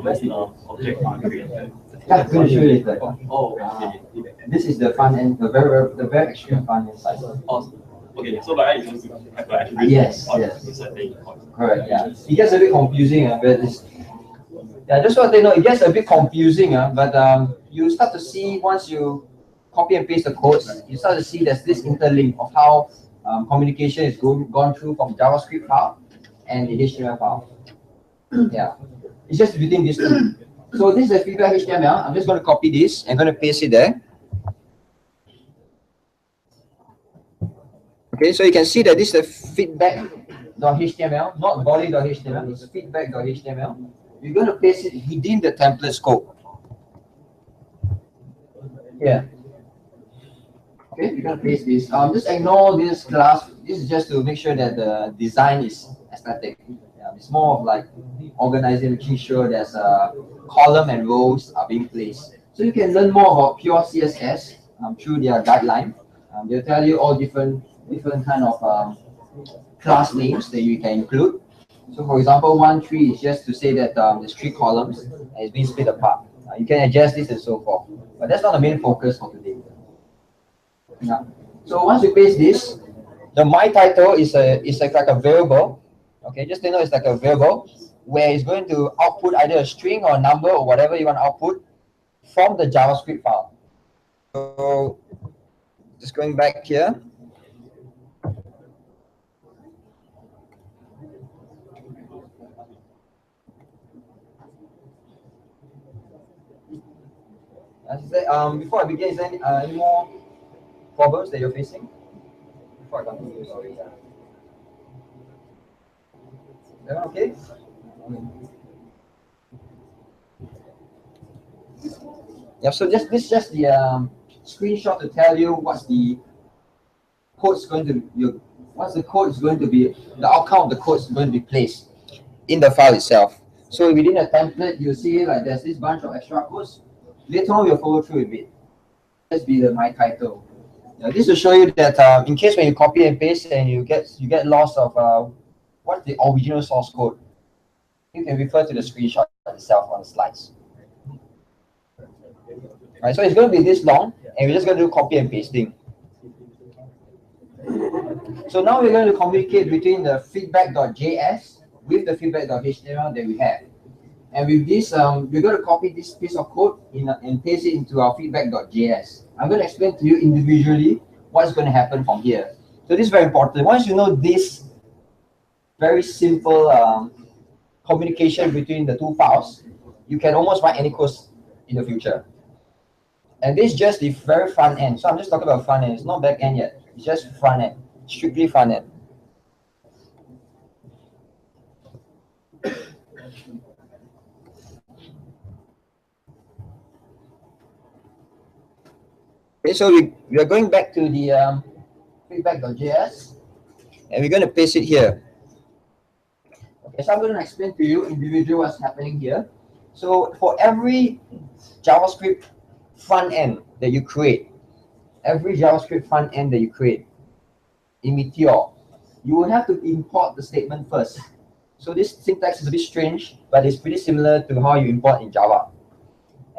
S3: where's the object created?
S1: Yeah, I'm going to show you later.
S3: Oh, okay.
S1: This is the front end, the very extreme front end side.
S3: Oh, okay. So by right, you supposed to have an attribute.
S1: Yes,
S3: on
S1: yes.
S3: inside the
S1: Correct. Yeah. It gets a bit confusing, but it's. Yeah, just want to know, it gets a bit confusing, but you start to see once you copy and paste the codes, you start to see there's this interlink of how communication is gone through from JavaScript file and the HTML file. Yeah, it's just between these two. So this is the feedback HTML. I'm just going to copy this and going to paste it there. Okay, so you can see that this is the feedback.html, not body.html, it's feedback.html. You're going to paste it within the template scope. Yeah. Okay, you're going to paste this. Just ignore this class. This is just to make sure that the design is aesthetic. Yeah, it's more of like organizing, making sure there's a column and rows are being placed. So you can learn more about pure CSS through their guideline. They'll tell you all different kind of class names that you can include. So for example, 1.3 is just to say that there's 3 columns and it's being split apart. You can adjust this and so forth. But that's not the main focus for today. Yeah. So once you paste this, the my title is like a variable. Okay, just you know it's like a variable. where it's going to output either a string or a number or whatever you want to output from the JavaScript file. So just going back here. As I said, before I begin, is there any more problems that you're facing? Before I continue, sorry. Everyone okay? Yeah, so this is just the screenshot to tell you what's the code's going to be, the outcome of the code is going to be placed in the file itself. So within the template, you see like there's this bunch of extra codes. Later on, we'll follow through with it. Let's be my title. Now, this will show you that in case when you copy and paste and you get lost of what's the original source code, you can refer to the screenshot itself on the slides. Right, so it's going to be this long, and we're just going to do copy and pasting. So now we're going to communicate between the feedback.js with the feedback.html that we have. And with this, we're going to copy this piece of code and paste it into our feedback.js. I'm going to explain to you individually what's going to happen from here. So this is very important. Once you know this very simple communication between the two files, you can almost write any code in the future. And this is just the very front end. So I'm just talking about front end. It's not back end yet. It's just front end, strictly front end. Okay, so we are going back to the feedback.js, and we're going to paste it here. Okay, so I'm going to explain to you individually what's happening here. So for every JavaScript front end that you create, in Meteor, you will have to import the statement first. So this syntax is a bit strange, but it's pretty similar to how you import in Java.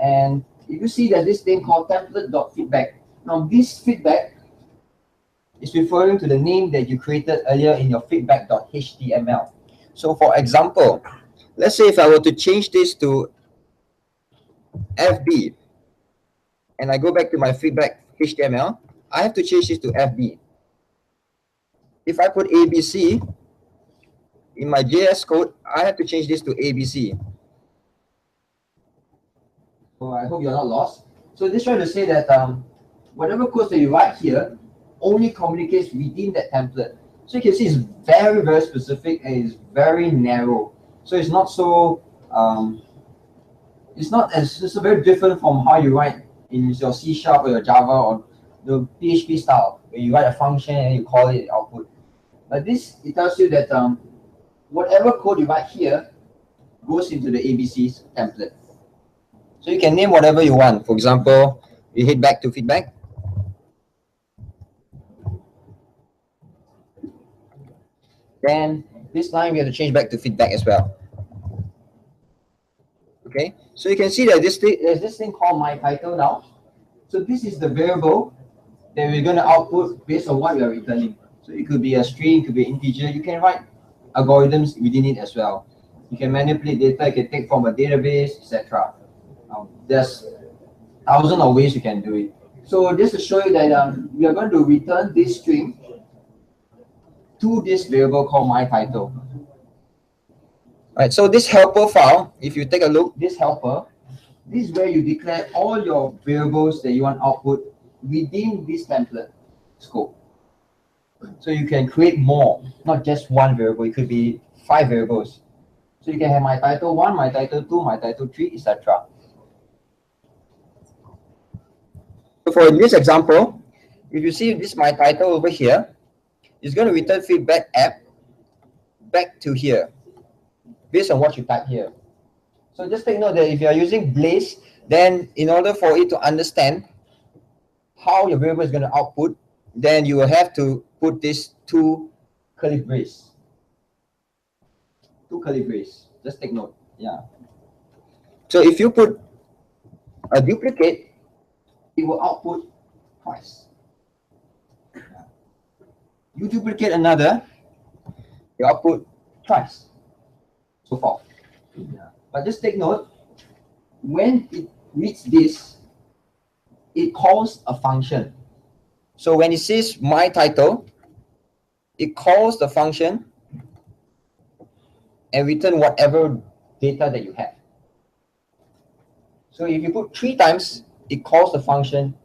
S1: And if you see there's this thing called template.feedback. Now this feedback is referring to the name that you created earlier in your feedback.html. So for example, let's say if I were to change this to FB, and I go back to my feedback.html, I have to change this to FB. If I put ABC in my JS code, I have to change this to ABC. So I hope you're not lost. So this trying to say that whatever code that you write here only communicates within that template. So you can see it's very, very specific and it's very narrow. So it's not so it's very different from how you write in your C# or your Java or the PHP style, where you write a function and you call it output. But this, it tells you that whatever code you write here goes into the ABC's template. So you can name whatever you want. For example, you hit back to feedback. Then this line we have to change back to feedback as well. Okay, so you can see that there's this thing called my title now. So this is the variable that we're going to output based on what we are returning. So it could be a string, it could be an integer. You can write algorithms within it as well. You can manipulate data, you can take from a database, etc. There's thousands of ways you can do it. So just to show you that we are going to return this string to this variable called my title. Alright, so this helper file, if you take a look, this helper, this is where you declare all your variables that you want output within this template scope. So you can create more, not just one variable. It could be 5 variables. So you can have my title 1, my title 2, my title 3, etc. So for this example, if you see this my title over here, it's going to return feedback app back to here based on what you type here. So just take note that if you are using Blaze, then in order for it to understand how your variable is going to output, then you will have to put this 2 curly brace. 2 curly brace. Just take note. Yeah. So if you put a duplicate, it will output twice. You duplicate another, you output twice. So forth. Yeah. But just take note, when it reads this, it calls a function. So when it says my title, it calls the function and return whatever data that you have. So if you put 3 times, it calls the function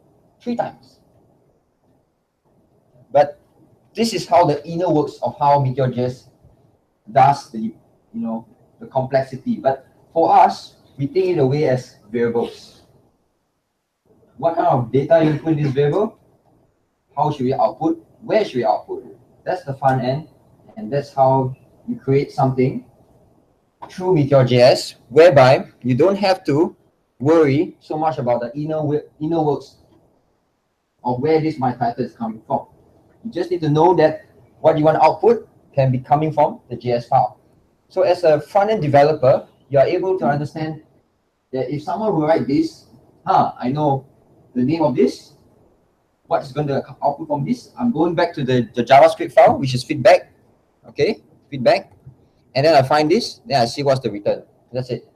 S1: 3 times. But this is how the inner works of how MeteorJS does the complexity. But for us, we take it away as variables. What kind of data you put in this variable? How should we output? Where should we output? That's the front end, and that's how you create something through MeteorJS, whereby you don't have to worry so much about the inner works of where this my title is coming from. You just need to know that what you want to output can be coming from the JS file. So as a front-end developer, you are able to understand that if someone will write this, I know the name of this, what is going to output from this. I'm going back to the JavaScript file, which is feedback. Okay, feedback. And then I find this, then I see what's the return. That's it.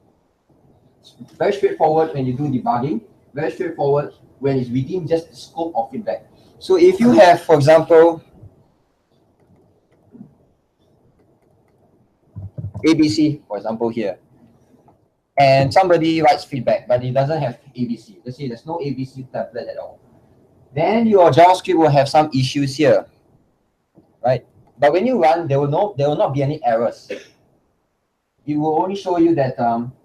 S1: It's very straightforward when you do debugging, very straightforward when it's within just the scope of feedback. So if you have, for example, ABC, for example, here, and somebody writes feedback, but it doesn't have ABC. Let's say there's no ABC template at all. Then your JavaScript will have some issues here, right? But when you run, there will not be any errors. It will only show you that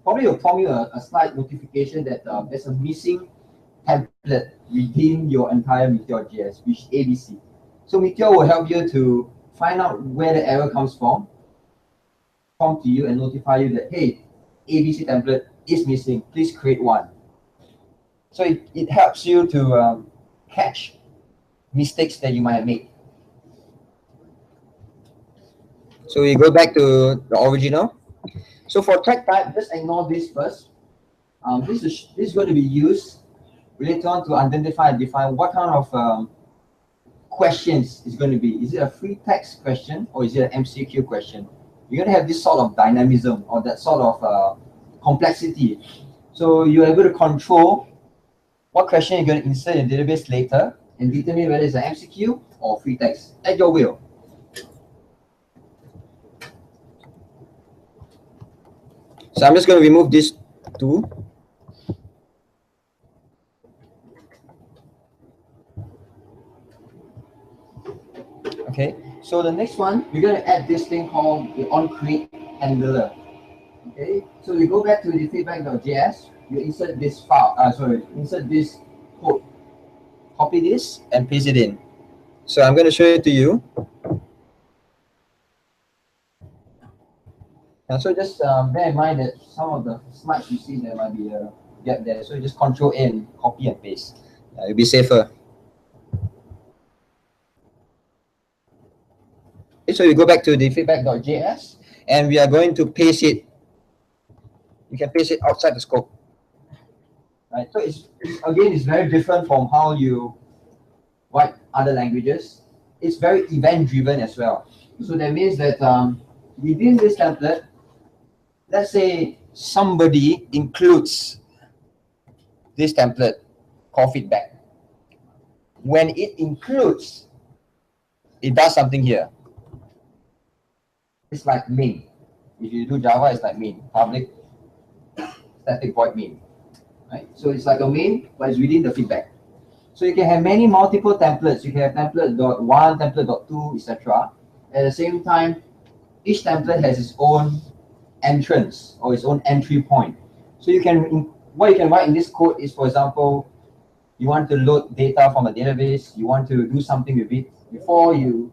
S1: probably will prompt you a slight notification that there's a missing template within your entire MeteorJS, which is ABC. So Meteor will help you to find out where the error comes from, prompt to you and notify you that, hey, ABC template is missing, please create one. So it helps you to catch mistakes that you might have made. So we go back to the original. So for tag type, just ignore this first. This is going to be used later on to identify and define what kind of questions is going to be. Is it a free text question or is it an MCQ question? You're going to have this sort of dynamism or that sort of complexity. So you're able to control what question you're going to insert in the database later and determine whether it's an MCQ or free text at your will. So I'm just going to remove this two. Okay, so the next one, we're going to add this thing called the onCreate handler. Okay, so we go back to the feedback.js, you insert this file, insert this code, copy this and paste it in. So I'm going to show it to you. And so just bear in mind that some of the slides you see there might be a gap there. So just Control N, copy and paste. It'll be safer. Okay, so we go back to the feedback.js and we are going to paste it. You can paste it outside the scope. Right? So it's very different from how you write other languages. It's very event driven as well. So that means that within this template, let's say somebody includes this template called feedback. When it includes, it does something here. It's like main. If you do Java, it's like main, public static void main. Right? So it's like a main, but it's within the feedback. So you can have multiple templates. You can have template.1, template.2, etc. At the same time, each template has its own entrance or its own entry point. So what you can write in this code is, for example, you want to load data from a database, you want to do something with it before you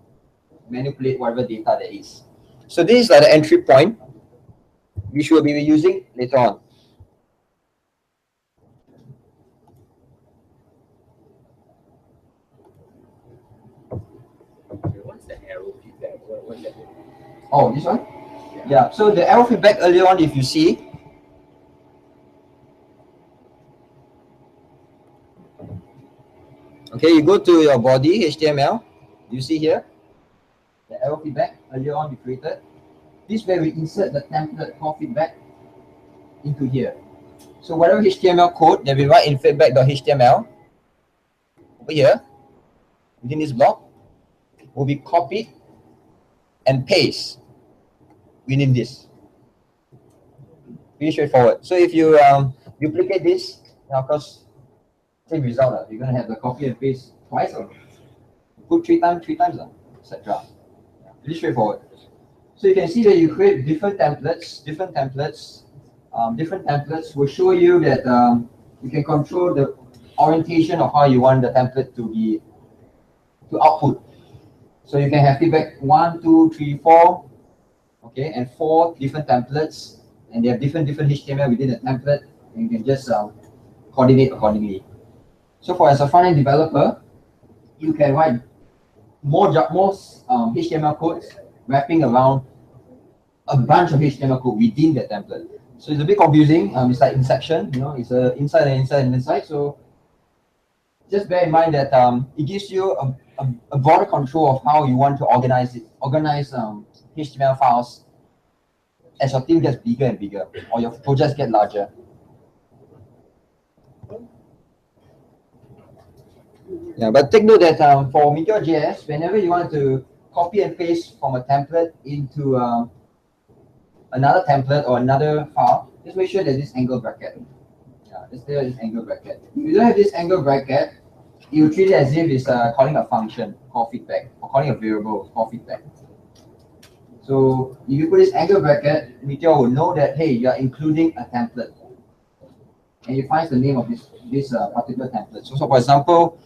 S1: manipulate whatever data there is. So this is like the entry point, which we'll be using later on.
S2: What's the arrow feedback? What's that?
S1: Oh, this one? Yeah, so the arrow feedback earlier on, if you see, okay, you go to your body, HTML, you see here, the arrow feedback earlier on you created. This is where we insert the template called feedback. into here. So whatever HTML code that we write in feedback.html over here within this block will be copied and pasted within this. Pretty straightforward. So if you duplicate this, now of course, same result. You're gonna have the copy and paste twice, or put three times, etc. Pretty straightforward. So you can see that you create different templates. Different templates will show you that you can control the orientation of how you want the template to output. So you can have feedback 1, 2, 3, 4, okay, and 4 different templates, and they have different HTML within the template, and you can just coordinate accordingly. So as a front-end developer, you can write more HTML codes wrapping around a bunch of HTML code within the template. So it's a bit confusing. It's like Inception, it's a inside and inside and inside. So just bear in mind that it gives you a broader control of how you want to organize HTML files as your team gets bigger and bigger, or your projects get larger. Yeah, but take note that for MeteorJS, whenever you want to copy and paste from a template into another template or another file, just make sure that this angle bracket. Yeah, just there this angle bracket. If you don't have this angle bracket, you treat it as if it's calling a function called feedback, or calling a variable called feedback. So if you put this angle bracket, Meteor will know that, hey, you are including a template, and it finds the name of this particular template. So for example,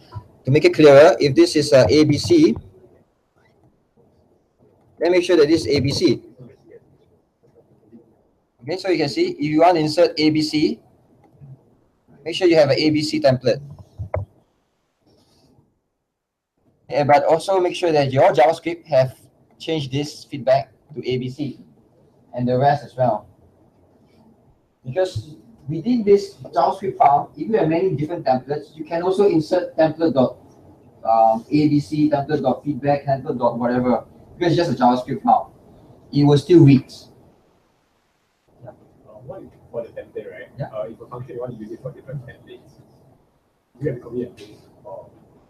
S1: to make it clearer, if this is ABC, then make sure that this is ABC. Okay, so you can see, if you want to insert ABC, make sure you have an ABC template. Yeah, but also make sure that your JavaScript have changed this feedback to ABC, and the rest as well. Because within this JavaScript file, if you have many different templates, you can also insert template.abc, template.feedback, template.whatever, because it's just a JavaScript file. It will still read.
S5: What is for the template, right?
S1: Yeah.
S5: If a function you want to use it for different templates, you have to copy and paste.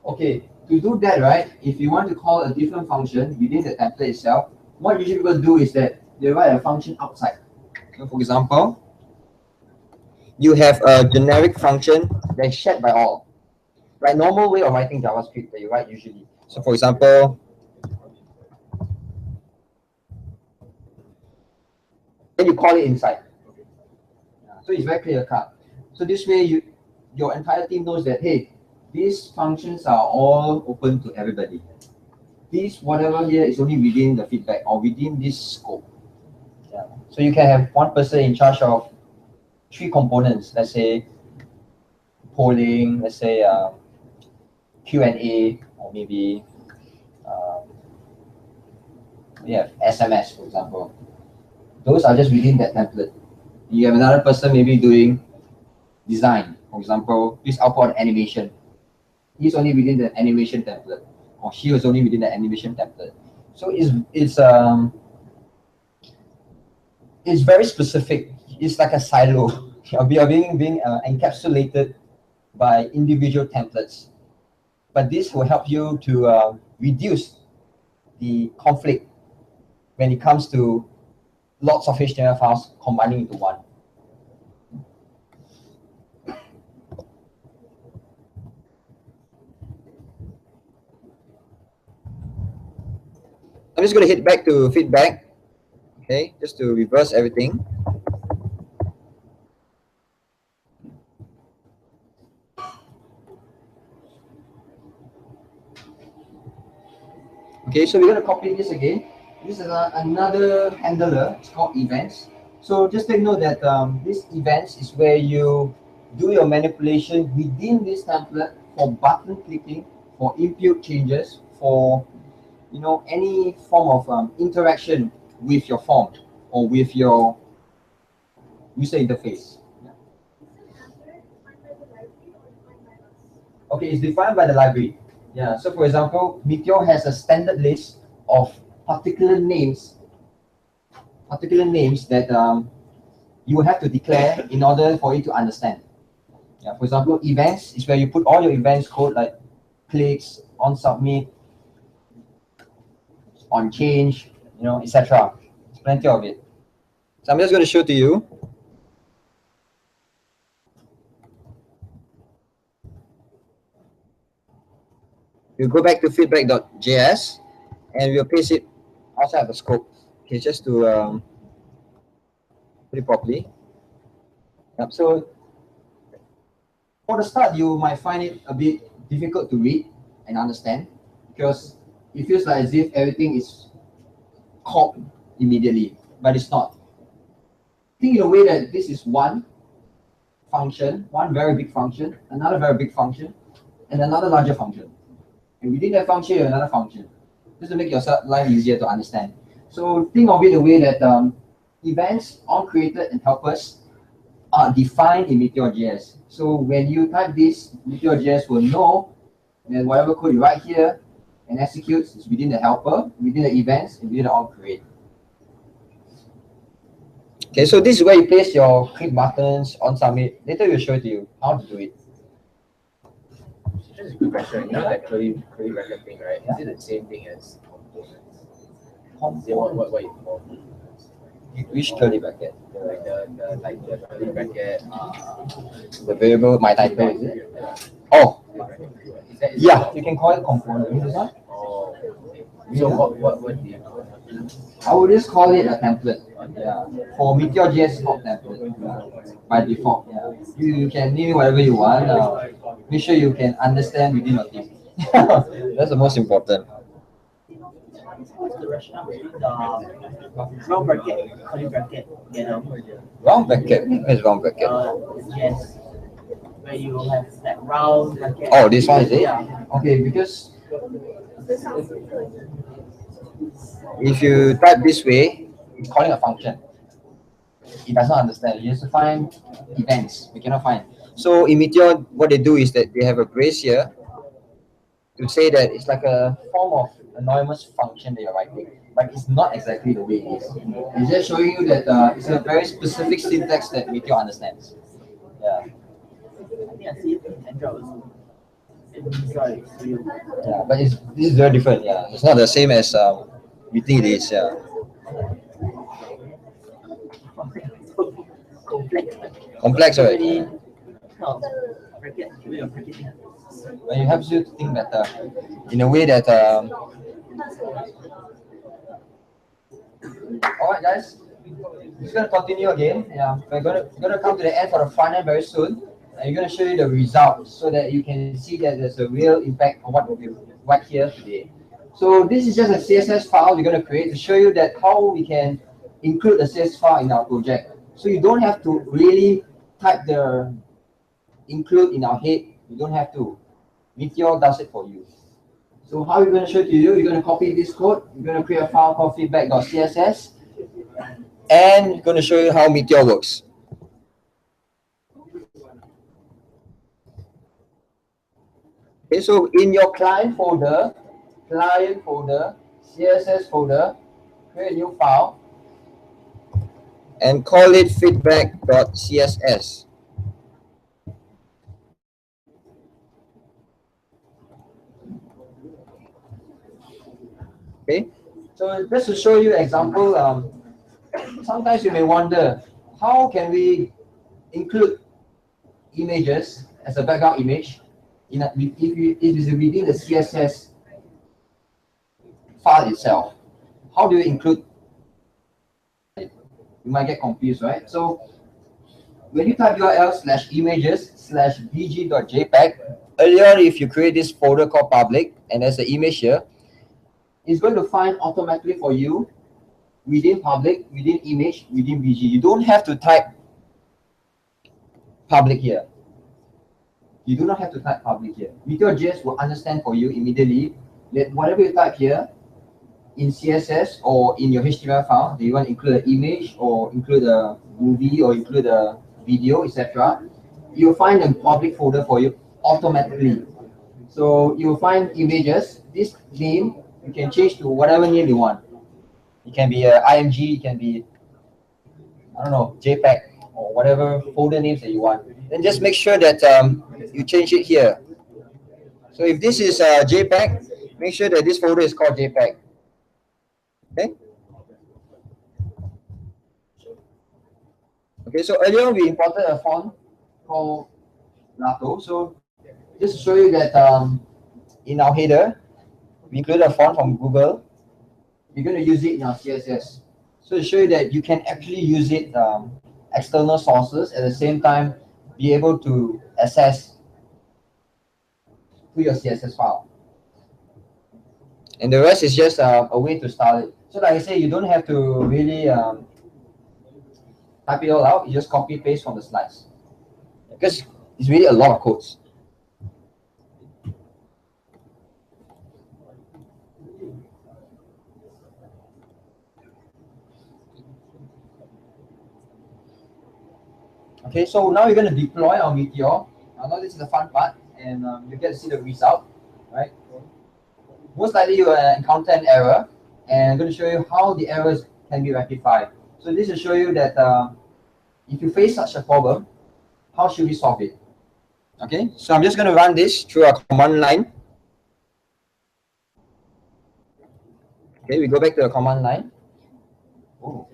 S1: Okay, to do that, right, if you want to call a different function within the template itself, what usually people do is that they write a function outside. So for example, you have a generic function that's shared by all. Right, normal way of writing JavaScript that you write usually. So for example, then you call it inside. So it's very clear cut. So this way, your entire team knows that, hey, these functions are all open to everybody. This whatever here is only within the feedback or within this scope. Yeah. So you can have one person in charge of 3 components. Let's say polling, let's say Q&A, or maybe we have SMS, for example. Those are just within that template. You have another person maybe doing design, for example, please output an animation. He's only within the animation template, or she was only within the animation template. So it's very specific. It's like a silo. We are being encapsulated by individual templates. But this will help you to reduce the conflict when it comes to lots of HTML files combining into one. I'm just going to hit back to feedback, okay, just to reverse everything. Okay, so we're going to copy this again. This is another handler. It's called events. So just take note that this events is where you do your manipulation within this template for button clicking, for input changes, for any form of interaction with your form or with your user interface. Okay, it's defined by the library. Yeah. So for example, Meteor has a standard list of particular names that you will have to declare in order for you to understand. Yeah, for example, events is where you put all your events code like clicks, on submit, on change, etc. There's plenty of it. So I'm just going to show to you. We'll go back to feedback.js and we'll paste it outside the scope. Okay, just to put it properly. Yep, so for the start, you might find it a bit difficult to read and understand because it feels like as if everything is called immediately, but it's not. Think in a way that this is one function, one very big function, another very big function, and another larger function. And within that function, another function. Just to make your life easier to understand. So think of it the way that events, onCreated, and helpers are defined in MeteorJS. So when you type this, MeteorJS will know that whatever code you write here and executes is within the helper, within the events, and within the onCreate. Okay, so this is where you place your click buttons on submit. Later we'll show it to you how to do it.
S2: Just a good question. You know that curly bracket thing, right? Is it the same thing as components? Is it what you call?
S1: Which curly bracket?
S2: Like the curly bracket.
S1: The variable my title, is it? Oh, yeah, you can call it component. This one?
S2: Oh, okay. So what do you call it?
S1: I would just call it a template. Yeah. For MeteorJS, it's called template by default. Yeah. You can name it whatever you want. Make sure you can understand within your team. That's the most important.
S6: What's the rationale between the round bracket, curly bracket,
S1: Round bracket? Where is round bracket?
S6: yes, where you have that round bracket.
S1: Oh, this one is it?
S6: Yeah.
S1: Okay, because if you type this way, it's calling a function. It does not understand. You have to find events. We cannot find. So in Meteor, what they do is that they have a brace here to say that it's like a form of anonymous function that you're writing, but it's not exactly the way it is. It's just showing you that it's a very specific syntax that Meteor understands. Yeah.
S6: I think I see it in Android also.
S1: Yeah, but this is very different. Yeah, it's not the same as we think it is. Yeah. Complex, right? But it helps you to think better in a way that. All right, guys. We're just gonna continue again. Yeah, we're gonna come to the end for the front end very soon. And we're gonna show you the results so that you can see that there's a real impact on what we write here today. So this is just a CSS file we're gonna create to show you that how we can include the CSS file in our project. So you don't have to really type the include in our head. You don't have to. Meteor does it for you. So how we're going to show it to you, you're going to copy this code. You're going to create a file called feedback.css. And we're going to show you how Meteor works. Okay, so in your client folder, CSS folder, create a new file and call it feedback.css. Okay, so just to show you an example, sometimes you may wonder, how can we include images as a background image if it is within the CSS file itself? How do you include it? You might get confused, right? So when you type url/images/bg.jpg, earlier if you create this folder called public and there's an image here, it's going to find automatically for you within public, within image, within BG. You don't have to type public here. You do not have to type public here. MeteorJS will understand for you immediately that whatever you type here in CSS or in your HTML file, do you want to include an image or include a movie or include a video, etc., you'll find a public folder for you automatically. So you'll find images. This name you can change to whatever name you want. It can be a IMG, it can be, I don't know, JPEG, or whatever folder names that you want. Then just make sure that you change it here. So if this is JPEG, make sure that this folder is called JPEG. Okay. Okay. So earlier we imported a font called NATO. So just to show you that in our header, we included a font from Google. We're going to use it in our CSS. So to show you that you can actually use it external sources at the same time be able to access to your CSS file. And the rest is just a way to style it. So like I say, you don't have to really type it all out. You just copy paste from the slides. Because it's really a lot of codes. Okay, so now we're going to deploy our Meteor. Now this is the fun part, and you get to see the result, right? Most likely you will encounter an error, and I'm going to show you how the errors can be rectified. So this will show you that if you face such a problem, how should we solve it? Okay, so I'm just going to run this through our command line. Okay, we go back to the command line. Oh.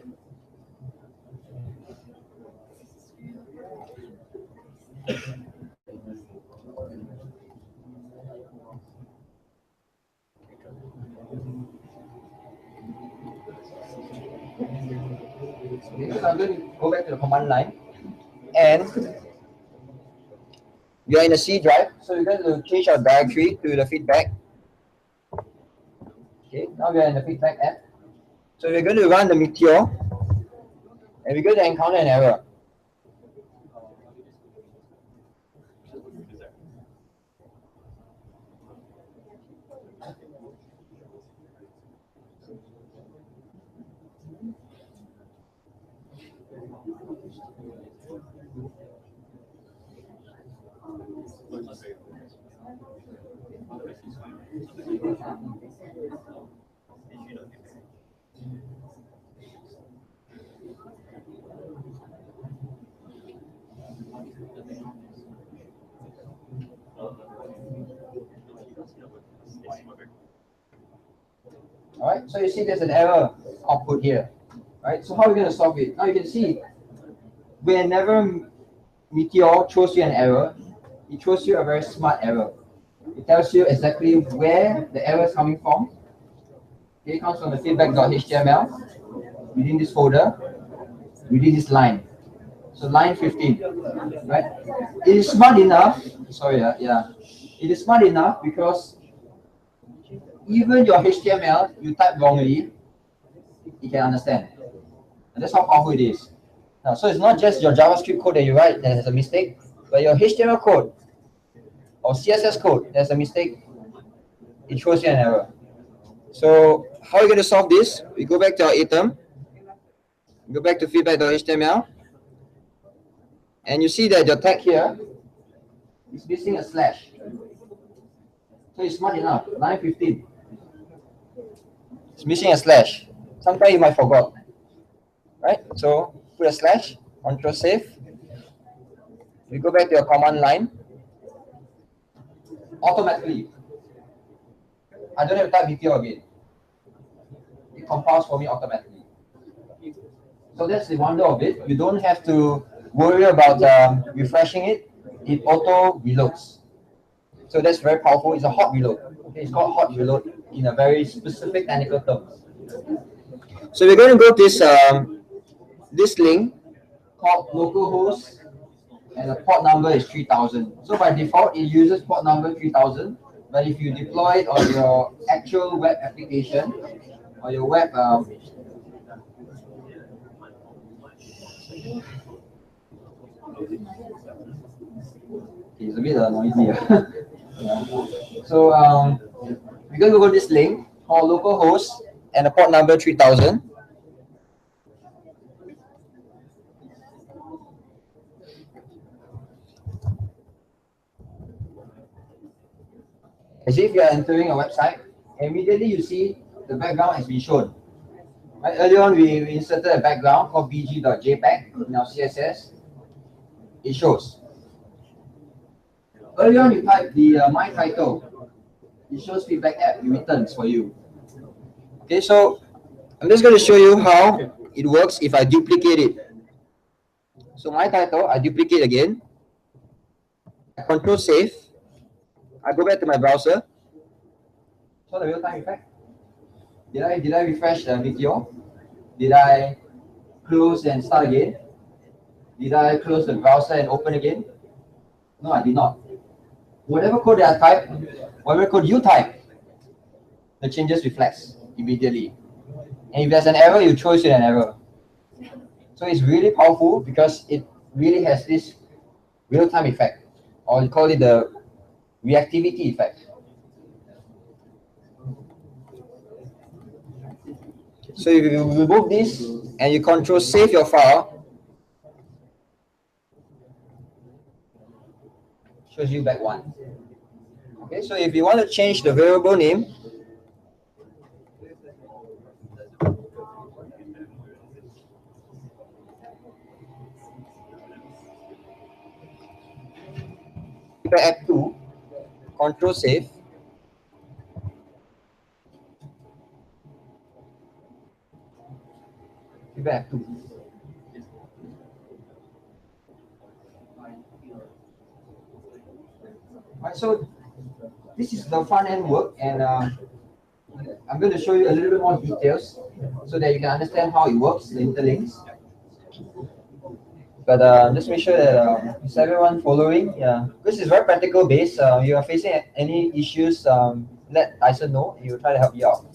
S1: Okay, so I'm going to go back to the command line, and we are in a C drive, so we're going to change our directory to the feedback. Okay, now we are in the feedback app. So we're going to run the Meteor, and we're going to encounter an error. All right, so you see there's an error output here, right? So how are we going to solve it? Now you can see whenever Meteor throws you an error, it throws you a very smart error. It tells you exactly where the error is coming from. Okay, it comes from the feedback.html within this folder, within this line. So line 15, right? It is smart enough. Sorry, yeah. It is smart enough because even your HTML you type wrongly, it can understand. And that's how powerful it is. Now, so it's not just your JavaScript code that you write that has a mistake, but your HTML code or CSS code that's a mistake, it throws you an error. So how are we going to solve this? We go back to our item, go back to feedback.html, and you see that your tag here is missing a slash. So it's smart enough, line 15. It's missing a slash. Sometimes you might forget, right? So put a slash, Ctrl save. We go back to your command line. Automatically, I don't have to type Meteor again. It compiles for me automatically. So that's the wonder of it. You don't have to worry about refreshing it. It auto reloads. So that's very powerful. It's a hot reload. Okay, it's called hot reload in a very specific technical term. So we're going to go to this link called localhost, and the port number is 3000. So by default, it uses port number 3000. But if you deploy it on your actual web application or your web it's a bit noisy. Yeah. So we're going to go to this link called localhost and the port number 3000. As if you are entering a website, immediately you see the background has been shown. Right, earlier on, we inserted a background called bg.jpg in our CSS. It shows. Earlier on, you type the my title. It shows feedback app. It returns for you. Okay, so I'm just going to show you how it works if I duplicate it. So my title, I duplicate again. Control save. I go back to my browser. So the real-time effect. Did I refresh the Meteor? Did I close and start again? Did I close the browser and open again? No, I did not. Whatever code that I type, whatever code you type, the changes reflects immediately. And if there's an error, you throw it an error. So it's really powerful because it really has this real-time effect, or you call it the reactivity effect. So if you remove this and you control save your file, shows you back one. Okay, so if you want to change the variable name, app 2, control save. App 2. Right, so this is the front end work, and I'm going to show you a little bit more details so that you can understand how it works, the interlinks. But just make sure that is everyone following? Yeah, this is very practical based. You are facing any issues, let Tyson know. He will try to help you out.